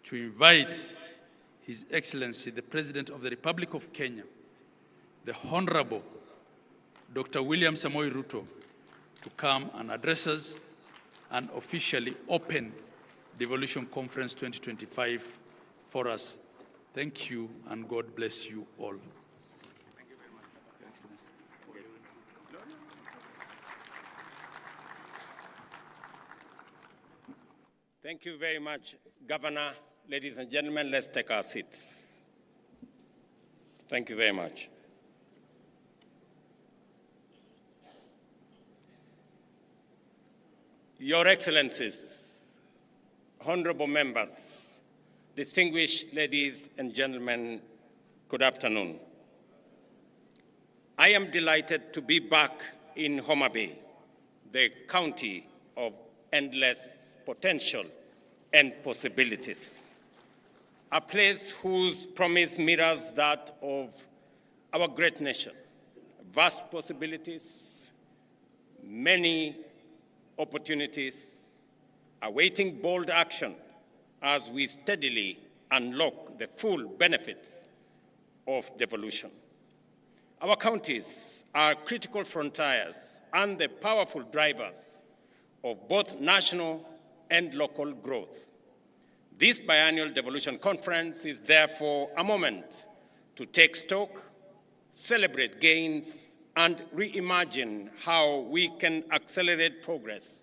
S6: to invite His Excellency, the President of the Republic of Kenya, the Honorable Dr. William Samoei Ruto, to come and address us and officially open Devolution Conference 2025 for us. Thank you, and God bless you all. Thank you very much, Your Excellency.
S7: Thank you very much, Governor. Ladies and gentlemen, let's take our seats. Thank you very much. Your Excellencies, honorable members, distinguished ladies and gentlemen, good afternoon. I am delighted to be back in Homa Bay, the county of endless potential and possibilities, a place whose promise mirrors that of our great nation. Vast possibilities, many opportunities, awaiting bold action as we steadily unlock the full benefits of devolution. Our counties are critical frontiers and the powerful drivers of both national and local growth. This biennial devolution conference is therefore a moment to take stock, celebrate gains, and reimagine how we can accelerate progress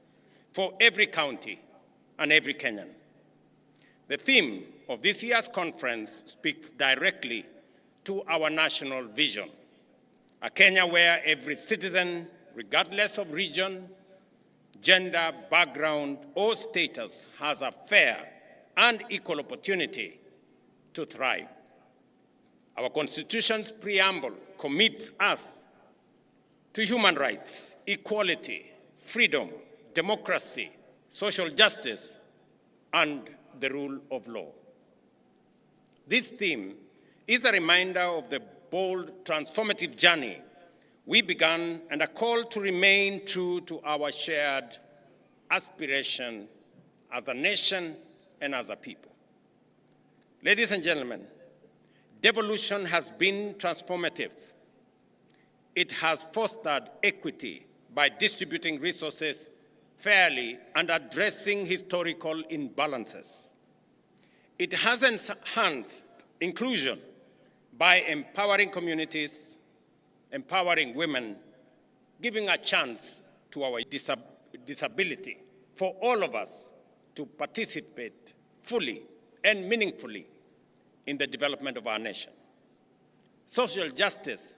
S7: for every county and every Kenyan. The theme of this year's conference speaks directly to our national vision, a Kenya where every citizen, regardless of region, gender, background, or status, has a fair and equal opportunity to thrive. Our Constitution's preamble commits us to human rights, equality, freedom, democracy, social justice, and the rule of law. This theme is a reminder of the bold, transformative journey we began and a call to remain true to our shared aspiration as a nation and as a people. Ladies and gentlemen, devolution has been transformative. It has fostered equity by distributing resources fairly and addressing historical imbalances. It has enhanced inclusion by empowering communities, empowering women, giving a chance to our disability for all of us to participate fully and meaningfully in the development of our nation. Social justice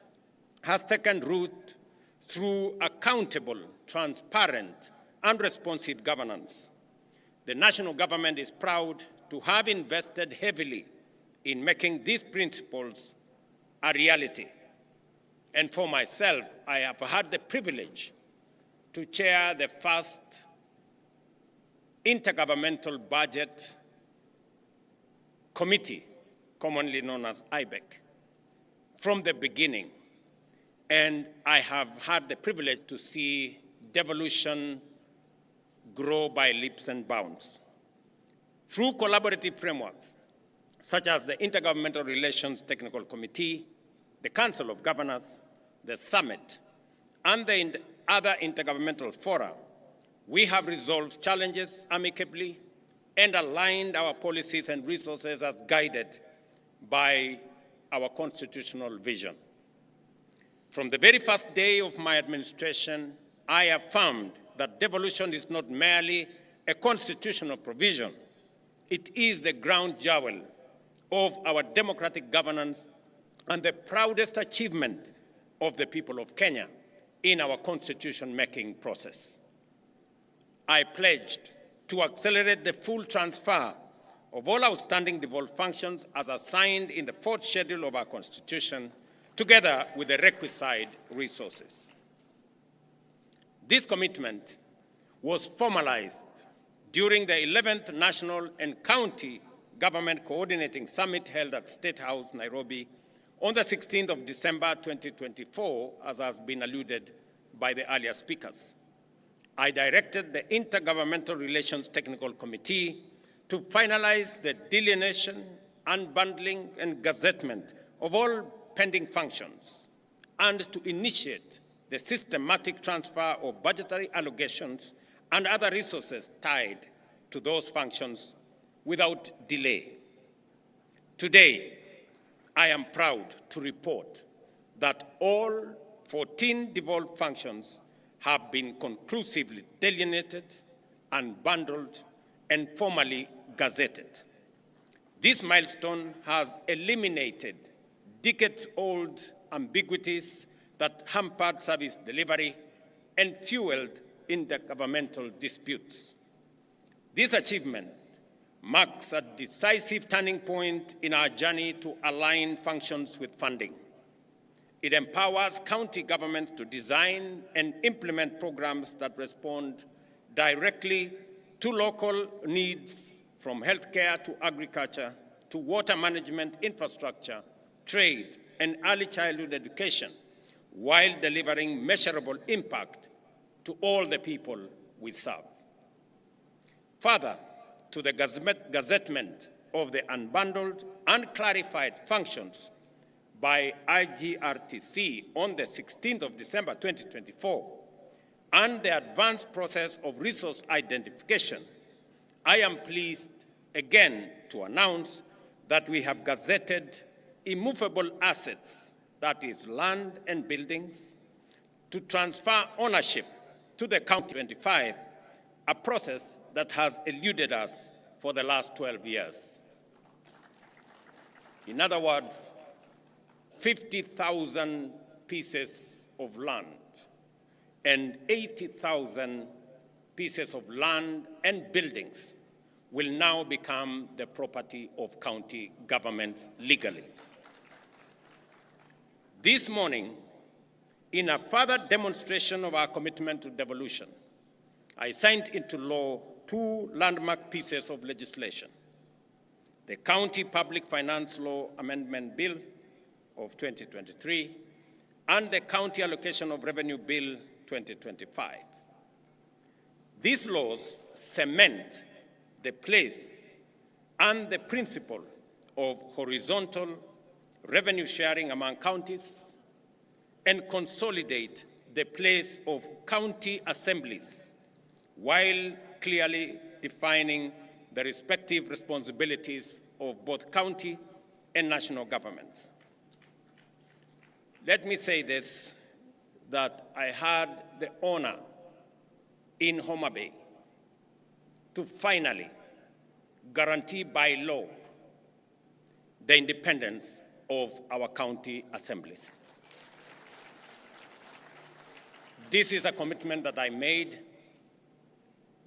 S7: has taken root through accountable, transparent, and responsive governance. The national government is proud to have invested heavily in making these principles a reality. And for myself, I have had the privilege to chair the first intergovernmental budget committee, commonly known as IBEC, from the beginning. And I have had the privilege to see devolution grow by leaps and bounds. Through collaborative frameworks, such as the Intergovernmental Relations Technical Committee, the Council of Governors, the Summit, and the other intergovernmental fora, we have resolved challenges amicably and aligned our policies and resources as guided by our constitutional vision. From the very first day of my administration, I affirmed that devolution is not merely a constitutional provision. It is the ground jewel of our democratic governance and the proudest achievement of the people of Kenya in our constitution-making process. I pledged to accelerate the full transfer of all outstanding devolved functions as assigned in the fourth schedule of our Constitution, together with the requisite resources. This commitment was formalized during the 11th National and County Government Coordinating Summit held at State House, Nairobi, on the 16th of December 2024, as has been alluded by the earlier speakers. I directed the Intergovernmental Relations Technical Committee to finalize the delineation, unbundling, and gazettement of all pending functions, and to initiate the systematic transfer of budgetary allocations and other resources tied to those functions without delay. Today, I am proud to report that all 14 devolved functions have been conclusively delineated, unbundled, and formally gazetted. This milestone has eliminated decades-old ambiguities that hampered service delivery and fueled intergovernmental disputes. This achievement marks a decisive turning point in our journey to align functions with funding. It empowers county governments to design and implement programs that respond directly to local needs, from healthcare to agriculture to water management, infrastructure, trade, and early childhood education, while delivering measurable impact to all the people we serve. Further, to the gazettement of the unbundled and clarified functions by IGRTC on the 16th of December 2024, and the advanced process of resource identification, I am pleased again to announce that we have gazetted immovable assets, that is land and buildings, to transfer ownership to the County 25, a process that has eluded us for the last 12 years. In other words, 50,000 pieces of land and 80,000 pieces of land and buildings will now become the property of county governments legally. This morning, in a further demonstration of our commitment to devolution, I signed into law two landmark pieces of legislation: the County Public Finance Law Amendment Bill of 2023 and the County Allocation of Revenue Bill 2025. These laws cement the place and the principle of horizontal revenue sharing among counties and consolidate the place of county assemblies, while clearly defining the respective responsibilities of both county and national governments. Let me say this, that I had the honor in Homa Bay to finally guarantee by law the independence of our county assemblies. This is a commitment that I made.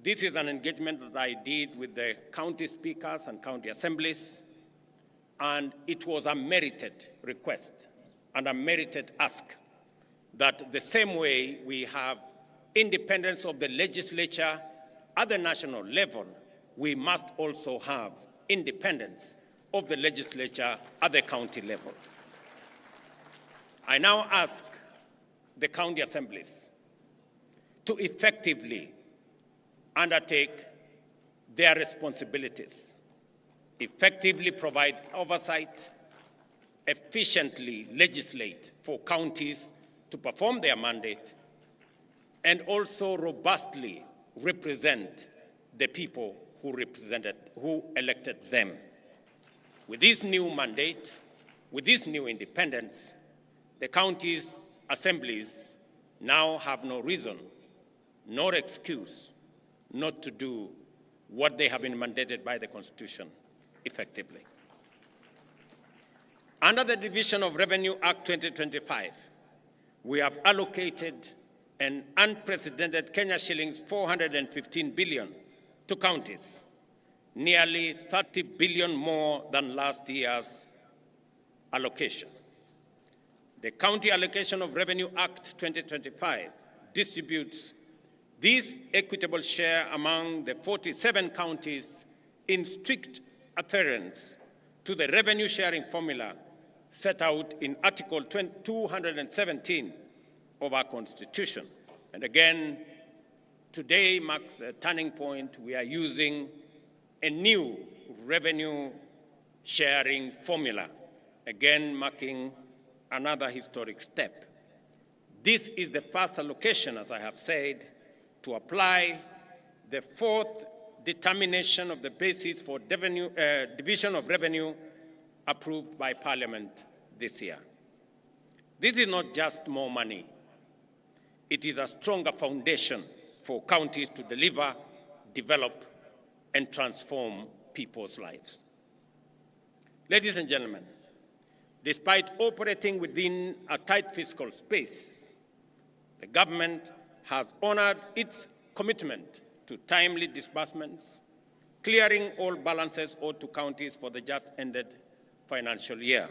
S7: This is an engagement that I did with the county speakers and county assemblies, and it was a merited request and a merited ask that the same way we have independence of the legislature at the national level, we must also have independence of the legislature at the county level. I now ask the county assemblies to effectively undertake their responsibilities, effectively provide oversight, efficiently legislate for counties to perform their mandate, and also robustly represent the people who elected them. With this new mandate, with this new independence, the counties' assemblies now have no reason nor excuse not to do what they have been mandated by the Constitution effectively. Under the Division of Revenue Act 2025, we have allocated an unprecedented Kenya shillings 415 billion to counties, nearly 30 billion more than last year's allocation. The County Allocation of Revenue Act 2025 distributes this equitable share among the 47 counties in strict adherence to the revenue sharing formula set out in Article 217 of our Constitution. And again, today marks a turning point. We are using a new revenue sharing formula, again marking another historic step. This is the first allocation, as I have said, to apply the fourth determination of the basis for division of revenue approved by Parliament this year. This is not just more money. It is a stronger foundation for counties to deliver, develop, and transform people's lives. Ladies and gentlemen, despite operating within a tight fiscal space, the government has honored its commitment to timely disbursements, clearing all balances owed to counties for the just ended financial year.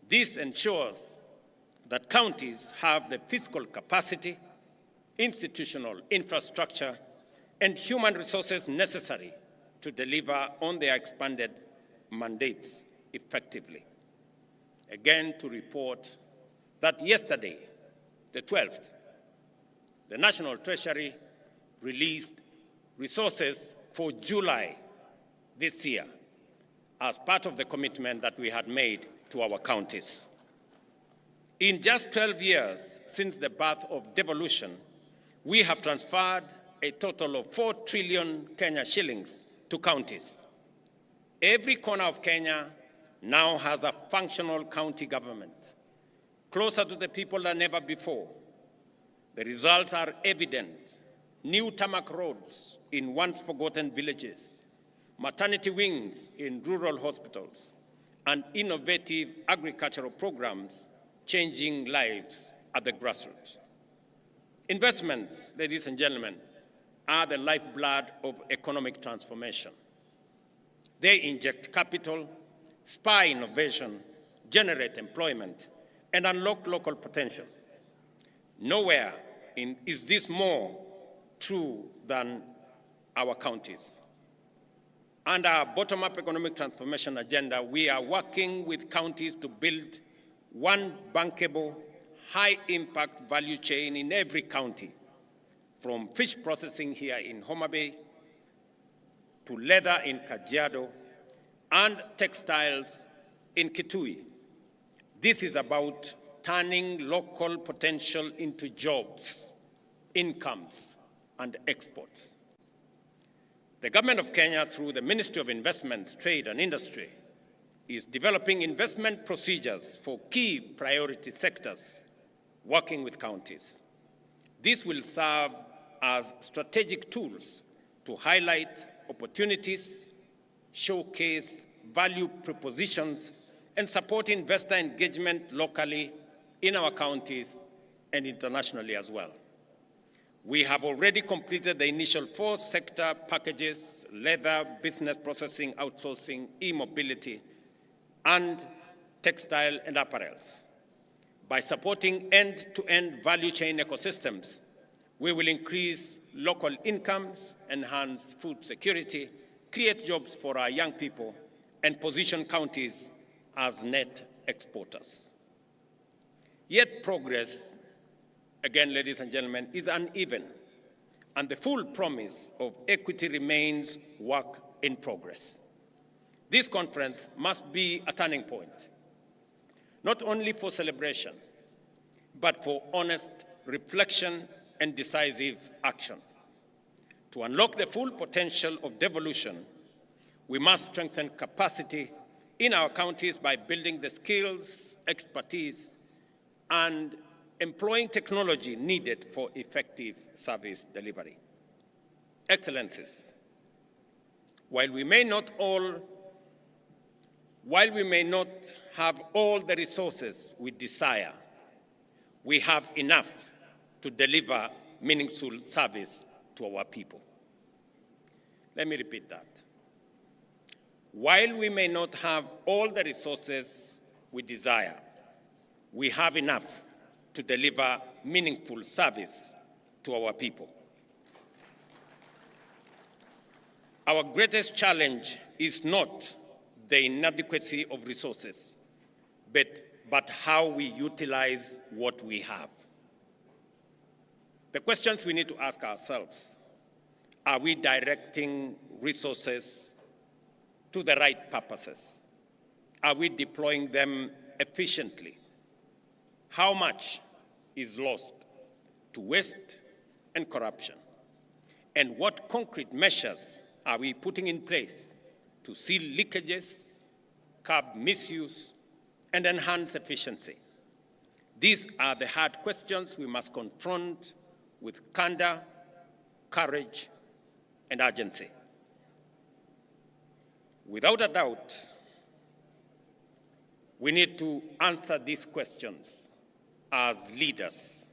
S7: This ensures that counties have the fiscal capacity, institutional infrastructure, and human resources necessary to deliver on their expanded mandates effectively. Again, to report that yesterday, the 12th, the National Treasury released resources for July this year as part of the commitment that we had made to our counties. In just 12 years since the birth of devolution, we have transferred a total of 4 trillion Kenya shillings to counties. Every corner of Kenya now has a functional county government, closer to the people than ever before. The results are evident. New tarmac roads in once forgotten villages, maternity wings in rural hospitals, and innovative agricultural programs changing lives at the grassroots. Investments, ladies and gentlemen, are the lifeblood of economic transformation. They inject capital, spur innovation, generate employment, and unlock local potential. Nowhere is this more true than our counties. Under our bottom-up economic transformation agenda, we are working with counties to build one bankable, high-impact value chain in every county, from fish processing here in Homa Bay to leather in Kajiado and textiles in Kitui. This is about turning local potential into jobs, incomes, and exports. The Government of Kenya, through the Ministry of Investments, Trade and Industry, is developing investment procedures for key priority sectors, working with counties. This will serve as strategic tools to highlight opportunities, showcase value propositions, and support investor engagement locally in our counties and internationally as well. We have already completed the initial 4 sector packages: leather, business processing, outsourcing, e-mobility, and textile and apparels. By supporting end-to-end value chain ecosystems, we will increase local incomes, enhance food security, create jobs for our young people, and position counties as net exporters. Yet progress, again, ladies and gentlemen, is uneven, and the full promise of equity remains work in progress. This conference must be a turning point, not only for celebration, but for honest reflection and decisive action. To unlock the full potential of devolution, we must strengthen capacity in our counties by building the skills, expertise, and employing technology needed for effective service delivery. Excellencies, while we may not have all the resources we desire, we have enough to deliver meaningful service to our people. Let me repeat that. While we may not have all the resources we desire, we have enough to deliver meaningful service to our people. Our greatest challenge is not the inadequacy of resources, but how we utilize what we have. The questions we need to ask ourselves: are we directing resources to the right purposes? Are we deploying them efficiently? How much is lost to waste and corruption? And what concrete measures are we putting in place to seal leakages, curb misuse, and enhance efficiency? These are the hard questions we must confront with candor, courage, and urgency. Without a doubt, we need to answer these questions as leaders.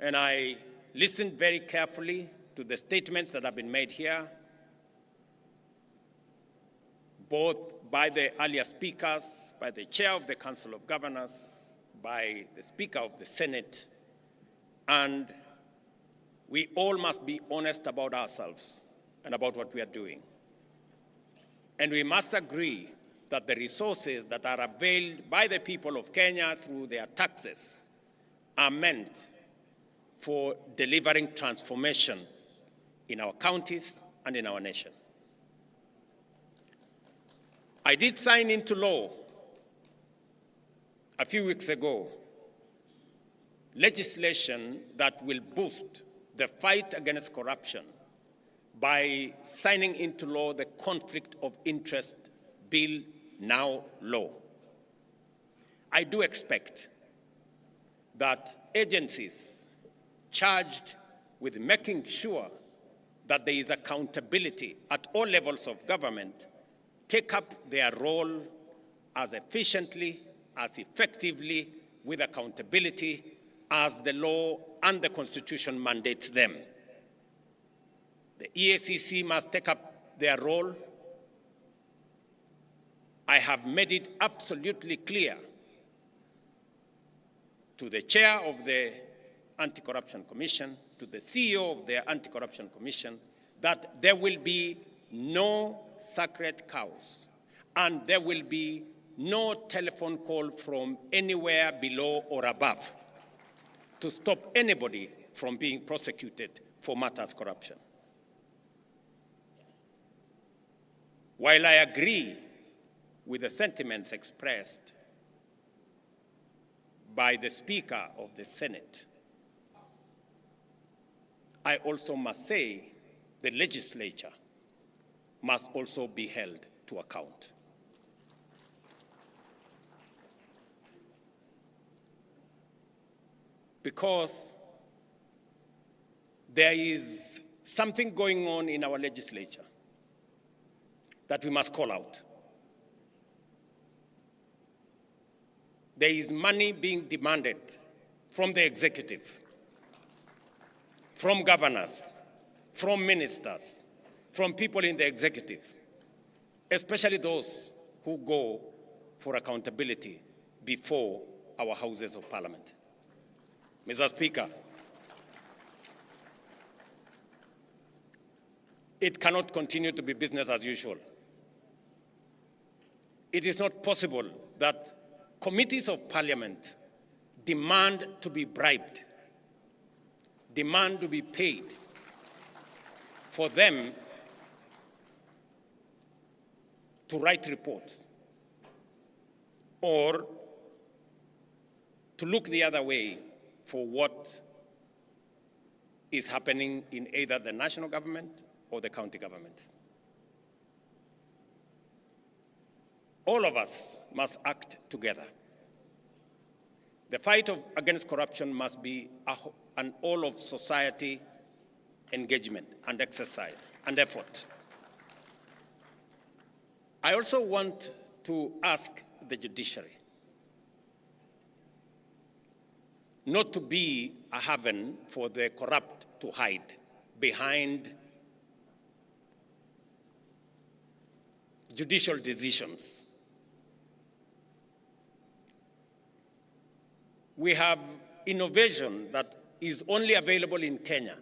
S7: And I listened very carefully to the statements that have been made here, both by the earlier speakers, by the chair of the Council of Governors, by the Speaker of the Senate, and we all must be honest about ourselves and about what we are doing. And we must agree that the resources that are availed by the people of Kenya through their taxes are meant for delivering transformation in our counties and in our nation. I did sign into law a few weeks ago legislation that will boost the fight against corruption by signing into law the Conflict of Interest Bill, now law. I do expect that agencies charged with making sure that there is accountability at all levels of government take up their role as efficiently, as effectively, with accountability as the law and the Constitution mandates them. The EACC must take up their role. I have made it absolutely clear to the chair of the Anti-Corruption Commission, to the CEO of the Anti-Corruption Commission, that there will be no sacred cows and there will be no telephone call from anywhere below or above to stop anybody from being prosecuted for matters corruption. While I agree with the sentiments expressed by the Speaker of the Senate, I also must say the legislature must also be held to account. Because there is something going on in our legislature that we must call out. There is money being demanded from the executive, from governors, from ministers, from people in the executive, especially those who go for accountability before our houses of parliament. Mr. Speaker, it cannot continue to be business as usual. It is not possible that committees of parliament demand to be bribed, demand to be paid for them to write reports or to look the other way for what is happening in either the national government or the county governments. All of us must act together. The fight against corruption must be an all-of-society engagement and exercise and effort. I also want to ask the judiciary not to be a haven for the corrupt to hide behind judicial decisions. We have innovation that is only available in Kenya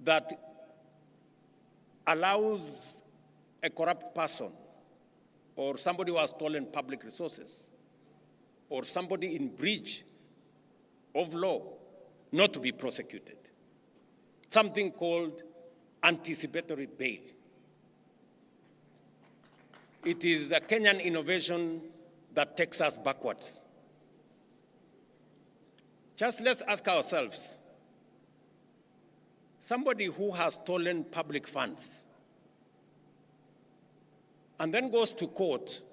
S7: that allows a corrupt person or somebody who has stolen public resources or somebody in breach of law not to be prosecuted, something called anticipatory bail. It is a Kenyan innovation that takes us backwards. Just let's ask ourselves, somebody who has stolen public funds and then goes to court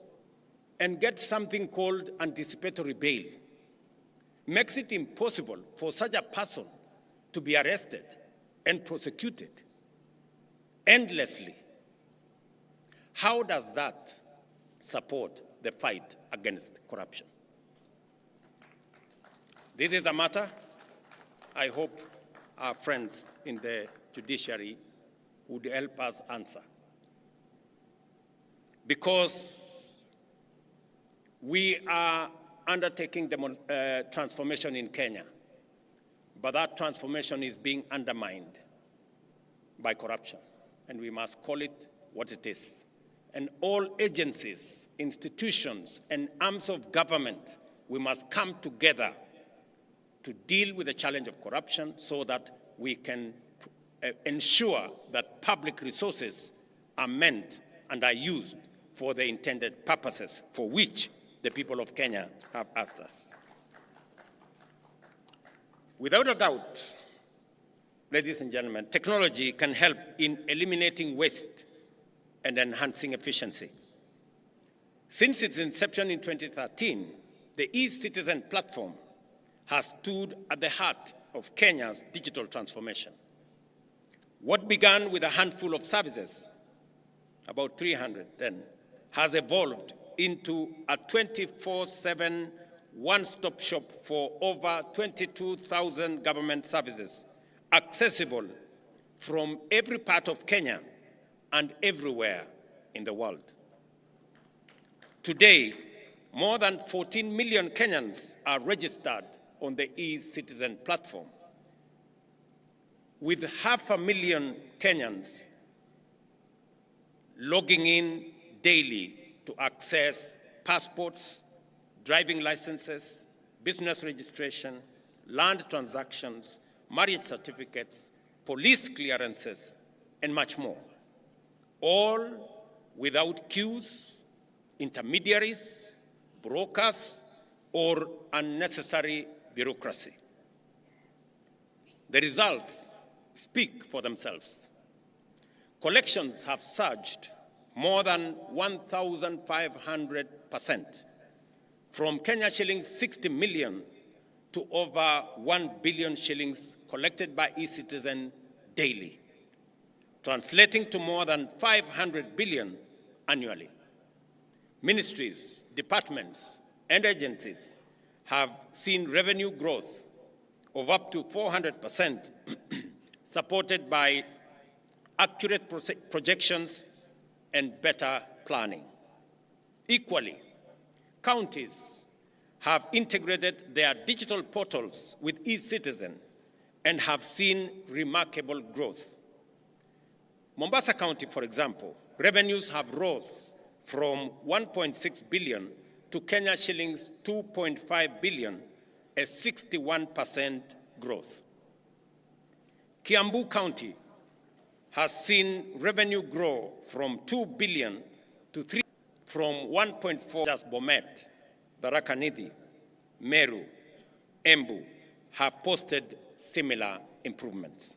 S7: and gets something called anticipatory bail, makes it impossible for such a person to be arrested and prosecuted endlessly. How does that support the fight against corruption? This is a matter I hope our friends in the judiciary would help us answer. Because we are undertaking transformation in Kenya, but that transformation is being undermined by corruption, and we must call it what it is. And all agencies, institutions, and arms of government, we must come together to deal with the challenge of corruption so that we can ensure that public resources are meant and are used for the intended purposes for which the people of Kenya have asked us. Without a doubt, ladies and gentlemen, technology can help in eliminating waste and enhancing efficiency. Since its inception in 2013, the e-Citizen platform has stood at the heart of Kenya's digital transformation. What began with a handful of services, about 300 then, has evolved into a 24/7 one-stop shop for over 22,000 government services, accessible from every part of Kenya and everywhere in the world. Today, more than 14 million Kenyans are registered on the e-Citizen platform, with 500,000 Kenyans logging in daily to access passports, driving licenses, business registration, land transactions, marriage certificates, police clearances, and much more. All without queues, intermediaries, brokers, or unnecessary bureaucracy. The results speak for themselves. Collections have surged more than 1,500%, from Kenya shillings 60 million to over 1 billion shillings collected by e-Citizen daily, translating to more than 500 billion annually. Ministries, departments, and agencies have seen revenue growth of up to 400%, supported by accurate projections and better planning. Equally, counties have integrated their digital portals with e-Citizen and have seen remarkable growth. Mombasa County, for example, revenues have rose from 1.6 billion to Kenya shillings 2.5 billion, a 61% growth. Kiambu County has seen revenue grow from 2 billion to 3, from 1.4. Just Bomet, Tharaka Nithi, Meru, Embu have posted similar improvements.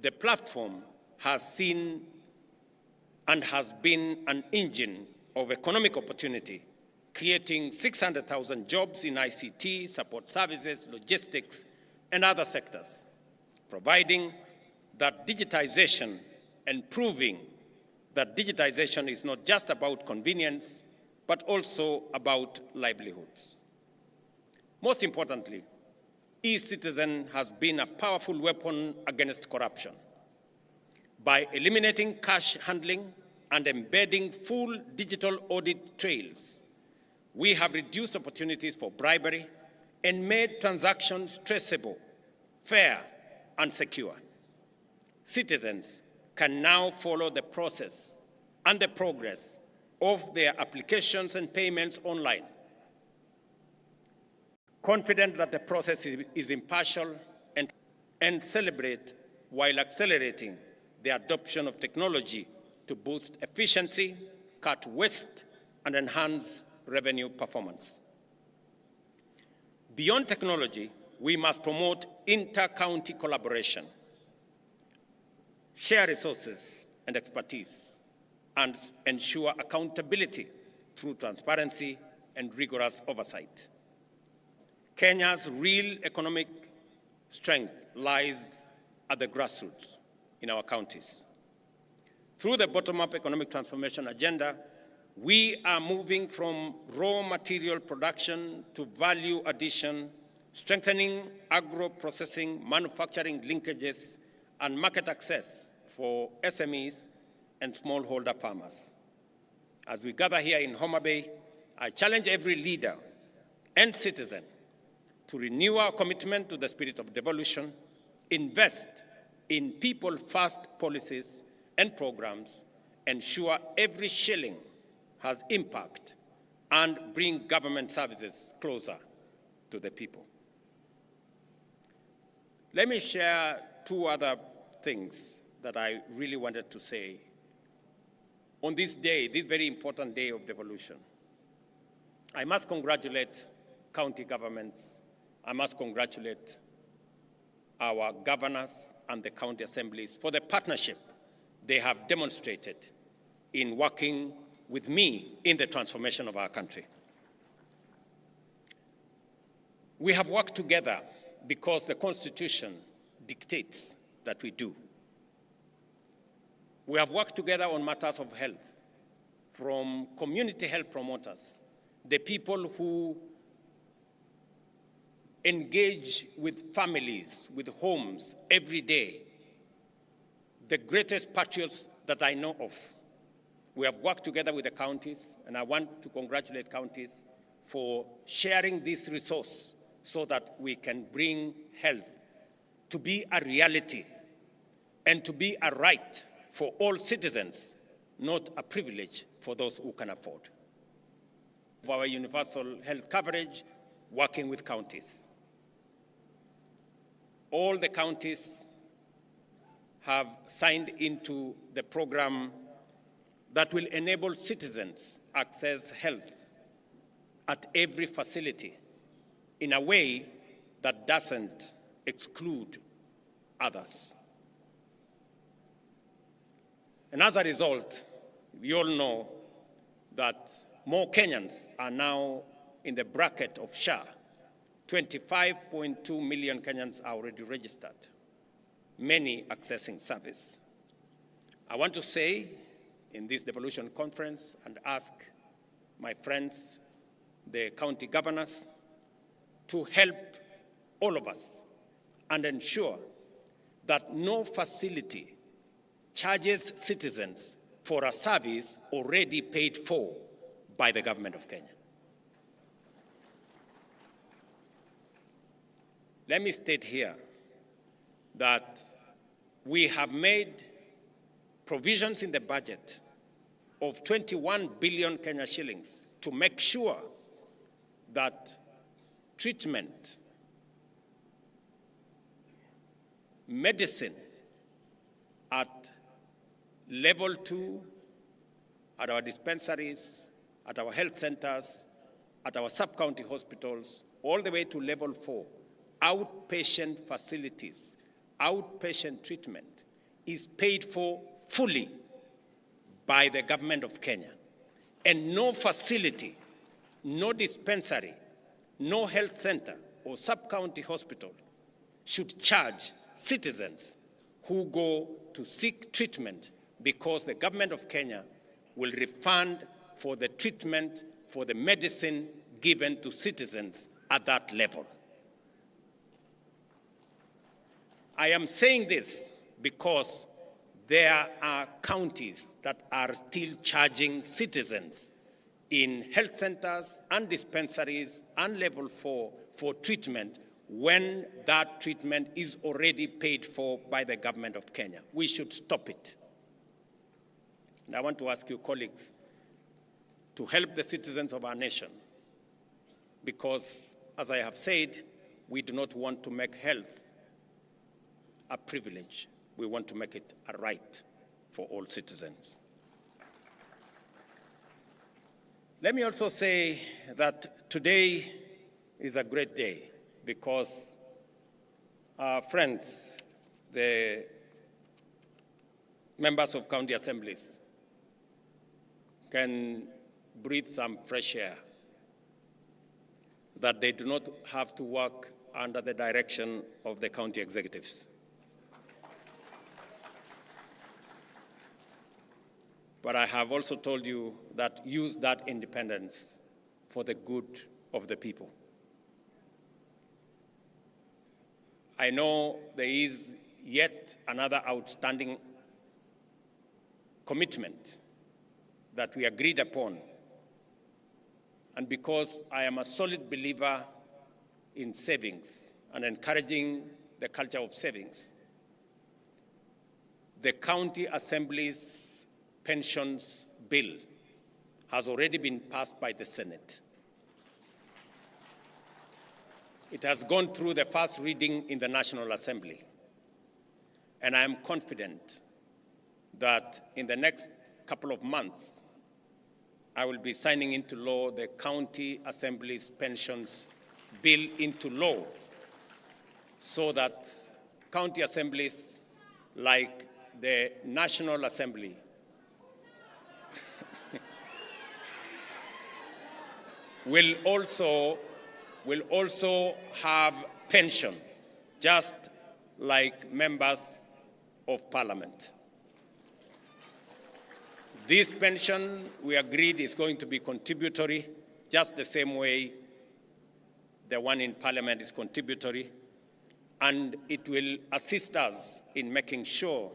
S7: The platform has seen and has been an engine of economic opportunity, creating 600,000 jobs in ICT, support services, logistics, and other sectors, providing that digitization and proving that digitization is not just about convenience, but also about livelihoods. Most importantly, e-Citizen has been a powerful weapon against corruption. By eliminating cash handling and embedding full digital audit trails, we have reduced opportunities for bribery and made transactions traceable, fair, and secure. Citizens can now follow the process and the progress of their applications and payments online. confident that the process is impartial and celebrate while accelerating the adoption of technology to boost efficiency, cut waste, and enhance revenue performance. Beyond technology, we must promote inter-county collaboration, share resources and expertise, and ensure accountability through transparency and rigorous oversight. Kenya's real economic strength lies at the grassroots in our counties. Through the bottom-up economic transformation agenda, we are moving from raw material production to value addition, strengthening agro-processing, manufacturing linkages, and market access for SMEs and smallholder farmers. As we gather here in Homa Bay, I challenge every leader and citizen to renew our commitment to the spirit of devolution, invest in people-first policies and programs, ensure every shilling has impact, and bring government services closer to the people. Let me share two other things that I really wanted to say on this day, this very important day of devolution. I must congratulate county governments. I must congratulate our governors and the county assemblies for the partnership they have demonstrated in working with me in the transformation of our country. We have worked together because the Constitution dictates that we do. We have worked together on matters of health, from community health promoters, the people who engage with families, with homes every day, the greatest patriots that I know of. We have worked together with the counties, and I want to congratulate counties for sharing this resource so that we can bring health to be a reality and to be a right for all citizens, not a privilege for those who can afford. Our universal health coverage, working with counties. All the counties have signed into the program that will enable citizens access health at every facility in a way that doesn't exclude others. And as a result, we all know that more Kenyans are now in the bracket of SHA. 25.2 million Kenyans are already registered, many accessing service. I want to say in this devolution conference and ask my friends, the county governors, to help all of us and ensure that no facility charges citizens for a service already paid for by the government of Kenya. Let me state here that we have made provisions in the budget of 21 billion Kenya shillings to make sure that treatment, medicine at level 2, at our dispensaries, at our health centers, at our sub-county hospitals, all the way to level 4, outpatient facilities, outpatient treatment is paid for fully by the government of Kenya. And no facility, no dispensary, no health center or sub-county hospital should charge citizens who go to seek treatment because the government of Kenya will refund for the treatment, for the medicine given to citizens at that level. I am saying this because there are counties that are still charging citizens in health centers and dispensaries and level 4 for treatment when that treatment is already paid for by the government of Kenya. We should stop it. And I want to ask you, colleagues, to help the citizens of our nation, because as I have said, we do not want to make health a privilege. We want to make it a right for all citizens. Let me also say that today is a great day because our friends, the members of county assemblies, can breathe some fresh air, that they do not have to work under the direction of the county executives. But I have also told you that use that independence for the good of the people. I know there is yet another outstanding commitment that we agreed upon. And because I am a solid believer in savings and encouraging the culture of savings, the county assembly's pensions bill has already been passed by the Senate. It has gone through the first reading in the National Assembly. And I am confident that in the next couple of months, I will be signing into law the County Assembly's pensions bill into law so that county assemblies like the National Assembly will also have pension, just like members of parliament. This pension, we agreed, is going to be contributory, just the same way the one in parliament is contributory, and it will assist us in making sure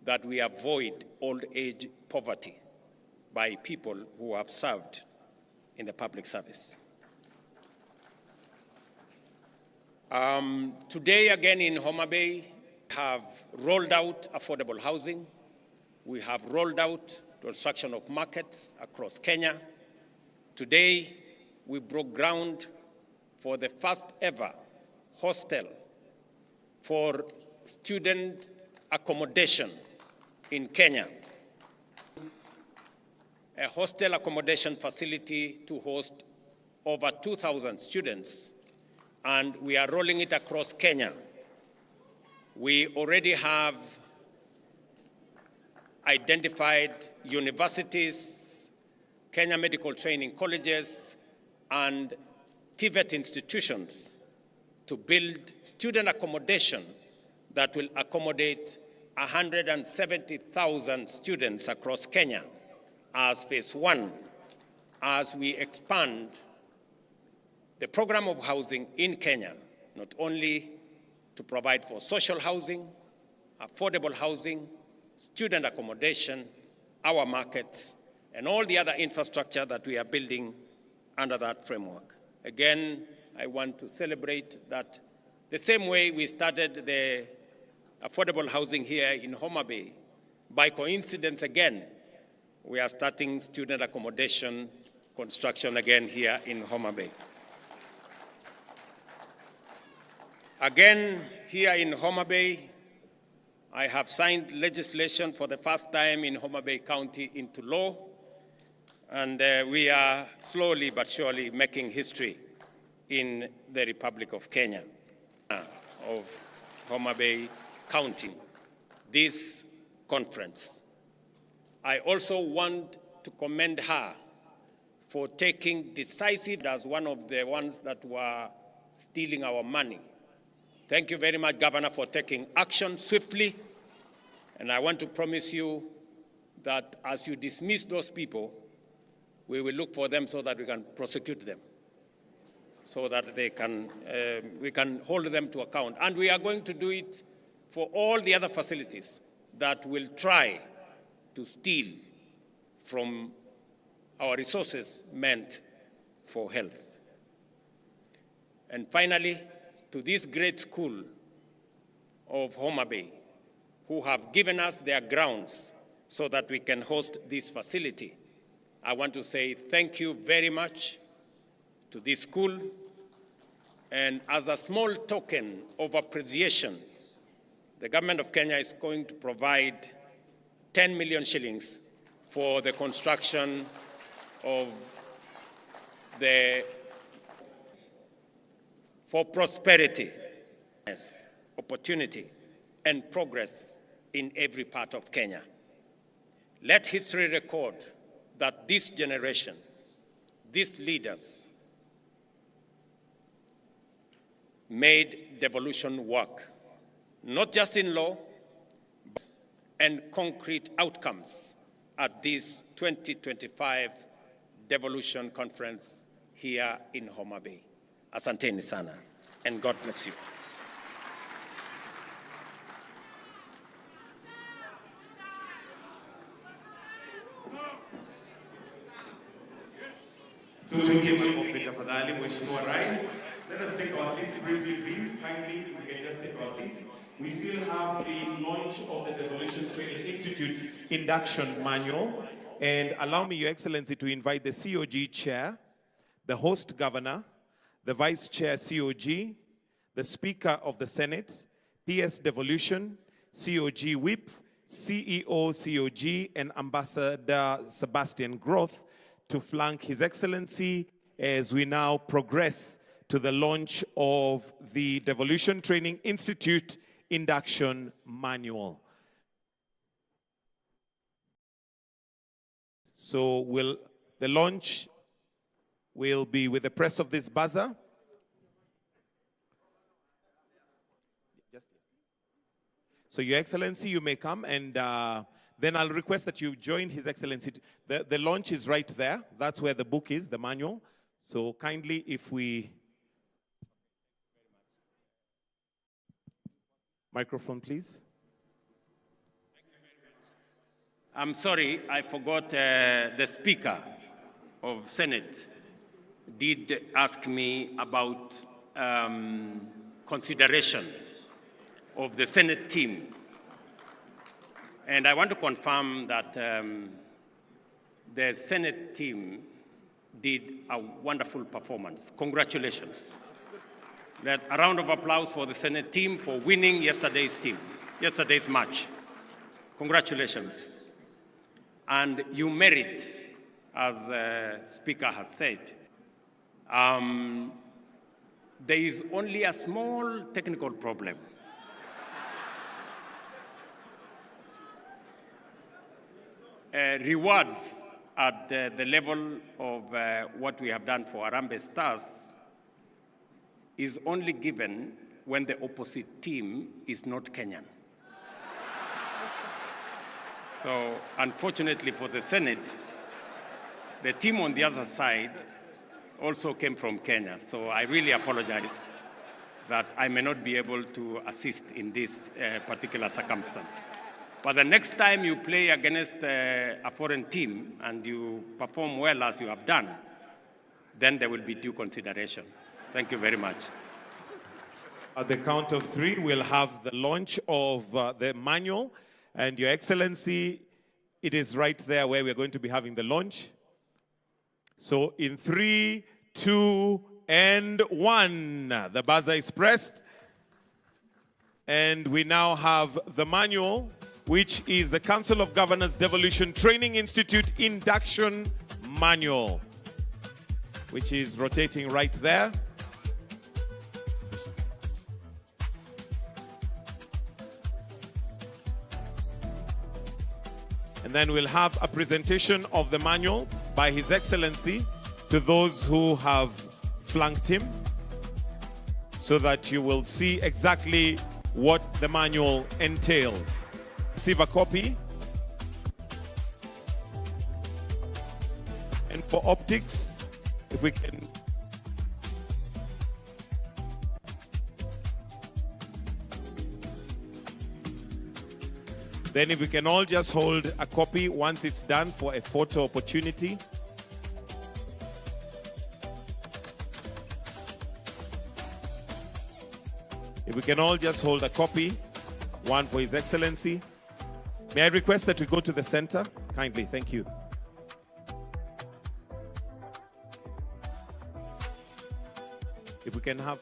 S7: that we avoid old age poverty by people who have served in the public service. Today, again in Homa Bay, have rolled out affordable housing. We have rolled out construction of markets across Kenya. Today, we broke ground for the first ever hostel for student accommodation in Kenya. A hostel accommodation facility to host over 2,000 students, and we are rolling it across Kenya. We already have identified universities, Kenya medical training colleges, and TVET institutions to build student accommodation that will accommodate 170,000 students across Kenya as phase one, as we expand the program of housing in Kenya, not only to provide for social housing, affordable housing, student accommodation, our markets, and all the other infrastructure that we are building under that framework. Again, I want to celebrate that the same way we started the affordable housing here in Homa Bay, by coincidence again, we are starting student accommodation construction again here in Homa Bay. Again, here in Homa Bay, I have signed legislation for the first time in Homa Bay County into law, and we are slowly but surely making history in the Republic of Kenya, of Homa Bay County, this conference. I also want to commend her for taking decisive as one of the ones that were stealing our money. Thank you very much, Governor, for taking action swiftly. And I want to promise you that as you dismiss those people, we will look for them so that we can prosecute them, so that they can, we can hold them to account. And we are going to do it for all the other facilities that will try to steal from our resources meant for health. And finally, to this great school of Homa Bay, who have given us their grounds so that we can host this facility, I want to say thank you very much to this school, And as a small token of appreciation, the government of Kenya is going to provide 10 million shillings for the construction of for prosperity, opportunity, and progress in every part of Kenya. Let history record that this generation, these leaders, made devolution work, not just in law, and concrete outcomes at this 2025 Devolution Conference here in Homa Bay. Asanteni sana, and God bless you.
S8: Tuingie makofi tafadhali, Mheshimiwa Rais. Let us take our seats briefly, please. Kindly, we can just take our seats. We still have the launch of the Devolution Training Institute induction manual. And allow me, Your Excellency, to invite the COG Chair, the host governor, the Vice Chair COG, the Speaker of the Senate, PS Devolution, COG Whip, CEO COG, and Ambassador Sebastian Groth to flank His Excellency as we now progress to the launch of the Devolution Training Institute induction manual. So the launch will be with the press of this buzzer. So Your Excellency, you may come, and then I'll request that you join His Excellency. The launch is right there. That's where the book is, the manual. So kindly, if we... Microphone, please.
S7: I'm sorry, I forgot the Speaker of Senate did ask me about consideration of the Senate team. And I want to confirm that the Senate team did a wonderful performance. Congratulations. A round of applause for the Senate team for winning yesterday's match. Congratulations. And you merit, as the Speaker has said, there is only a small technical problem. Rewards at the level of what we have done for Harambee Stars is only given when the opposite team is not Kenyan. So, unfortunately for the Senate, the team on the other side also came from Kenya. So I really apologize that I may not be able to assist in this particular circumstance. But the next time you play against a foreign team and you perform well as you have done, then there will be due consideration. Thank you very much.
S8: At the count of 3, we'll have the launch of the manual. And Your Excellency, it is right there where we're going to be having the launch. So in 3, 2, and 1, the buzzer is pressed. And we now have the manual, which is the Council of Governors Devolution Training Institute Induction Manual, which is rotating right there. And then we'll have a presentation of the manual by His Excellency to those who have flanked him, so that you will see exactly what the manual entails. Receive a copy. And for optics, if we can... Then if we can all just hold a copy once it's done for a photo opportunity. If we can all just hold a copy, one for His Excellency. May I request that we go to the center? Kindly, thank you. If we can have...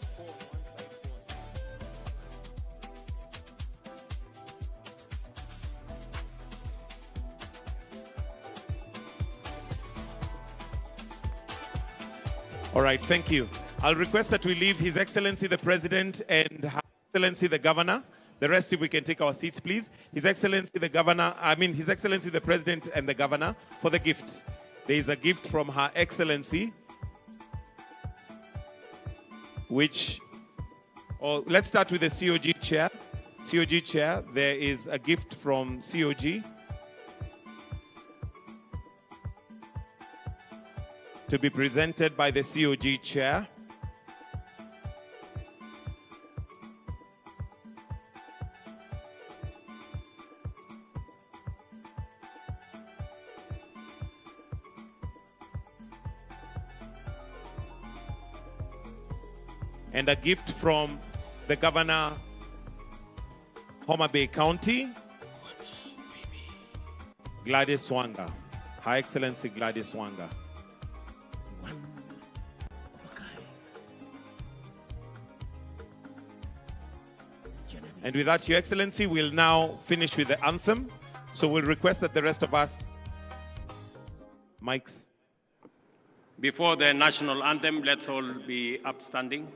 S8: All right, thank you. I'll request that we leave His Excellency the President and Her Excellency the Governor. The rest, if we can take our seats, please. His Excellency the Governor, His Excellency the President and the Governor for the gift. There is a gift from Her Excellency, which, let's start with the COG Chair. COG Chair, there is a gift from COG to be presented by the COG Chair. And a gift from the Governor, Homa Bay County, Gladys Wanga, Her Excellency Gladys Wanga. And with that, Your Excellency, we'll now finish with the anthem. So we'll request that the rest of us, mics.
S7: Before the national anthem, let's all be upstanding.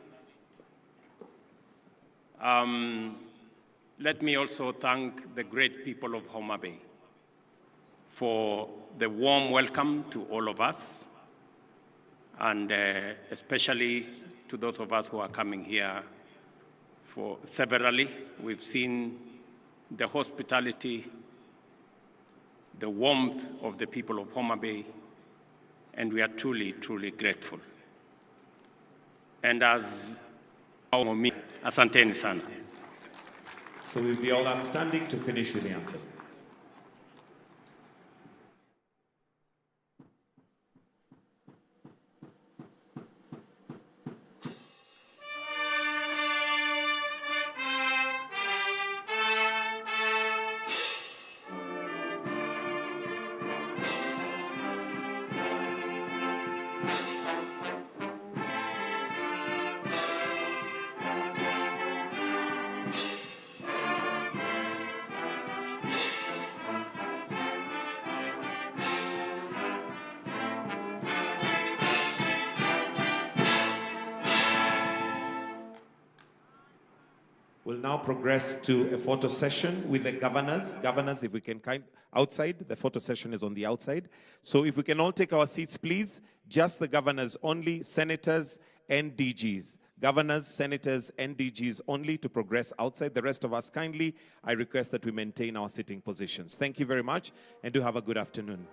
S7: Let me also thank the great people of Homa Bay for the warm welcome to all of us, and especially to those of us who are coming here for severally. We've seen the hospitality, the warmth of the people of Homa Bay, and we are truly, truly grateful. And as asanteni sana.
S8: So we'll be all upstanding to finish with the anthem. We'll now progress to a photo session with the governors. Governors, if we can outside, the photo session is on the outside. So if we can all take our seats, please. Just the governors only, senators and DGs. Governors, senators, and DGs only to progress outside. The rest of us, kindly, I request that we maintain our sitting positions. Thank you very much, and do have a good afternoon.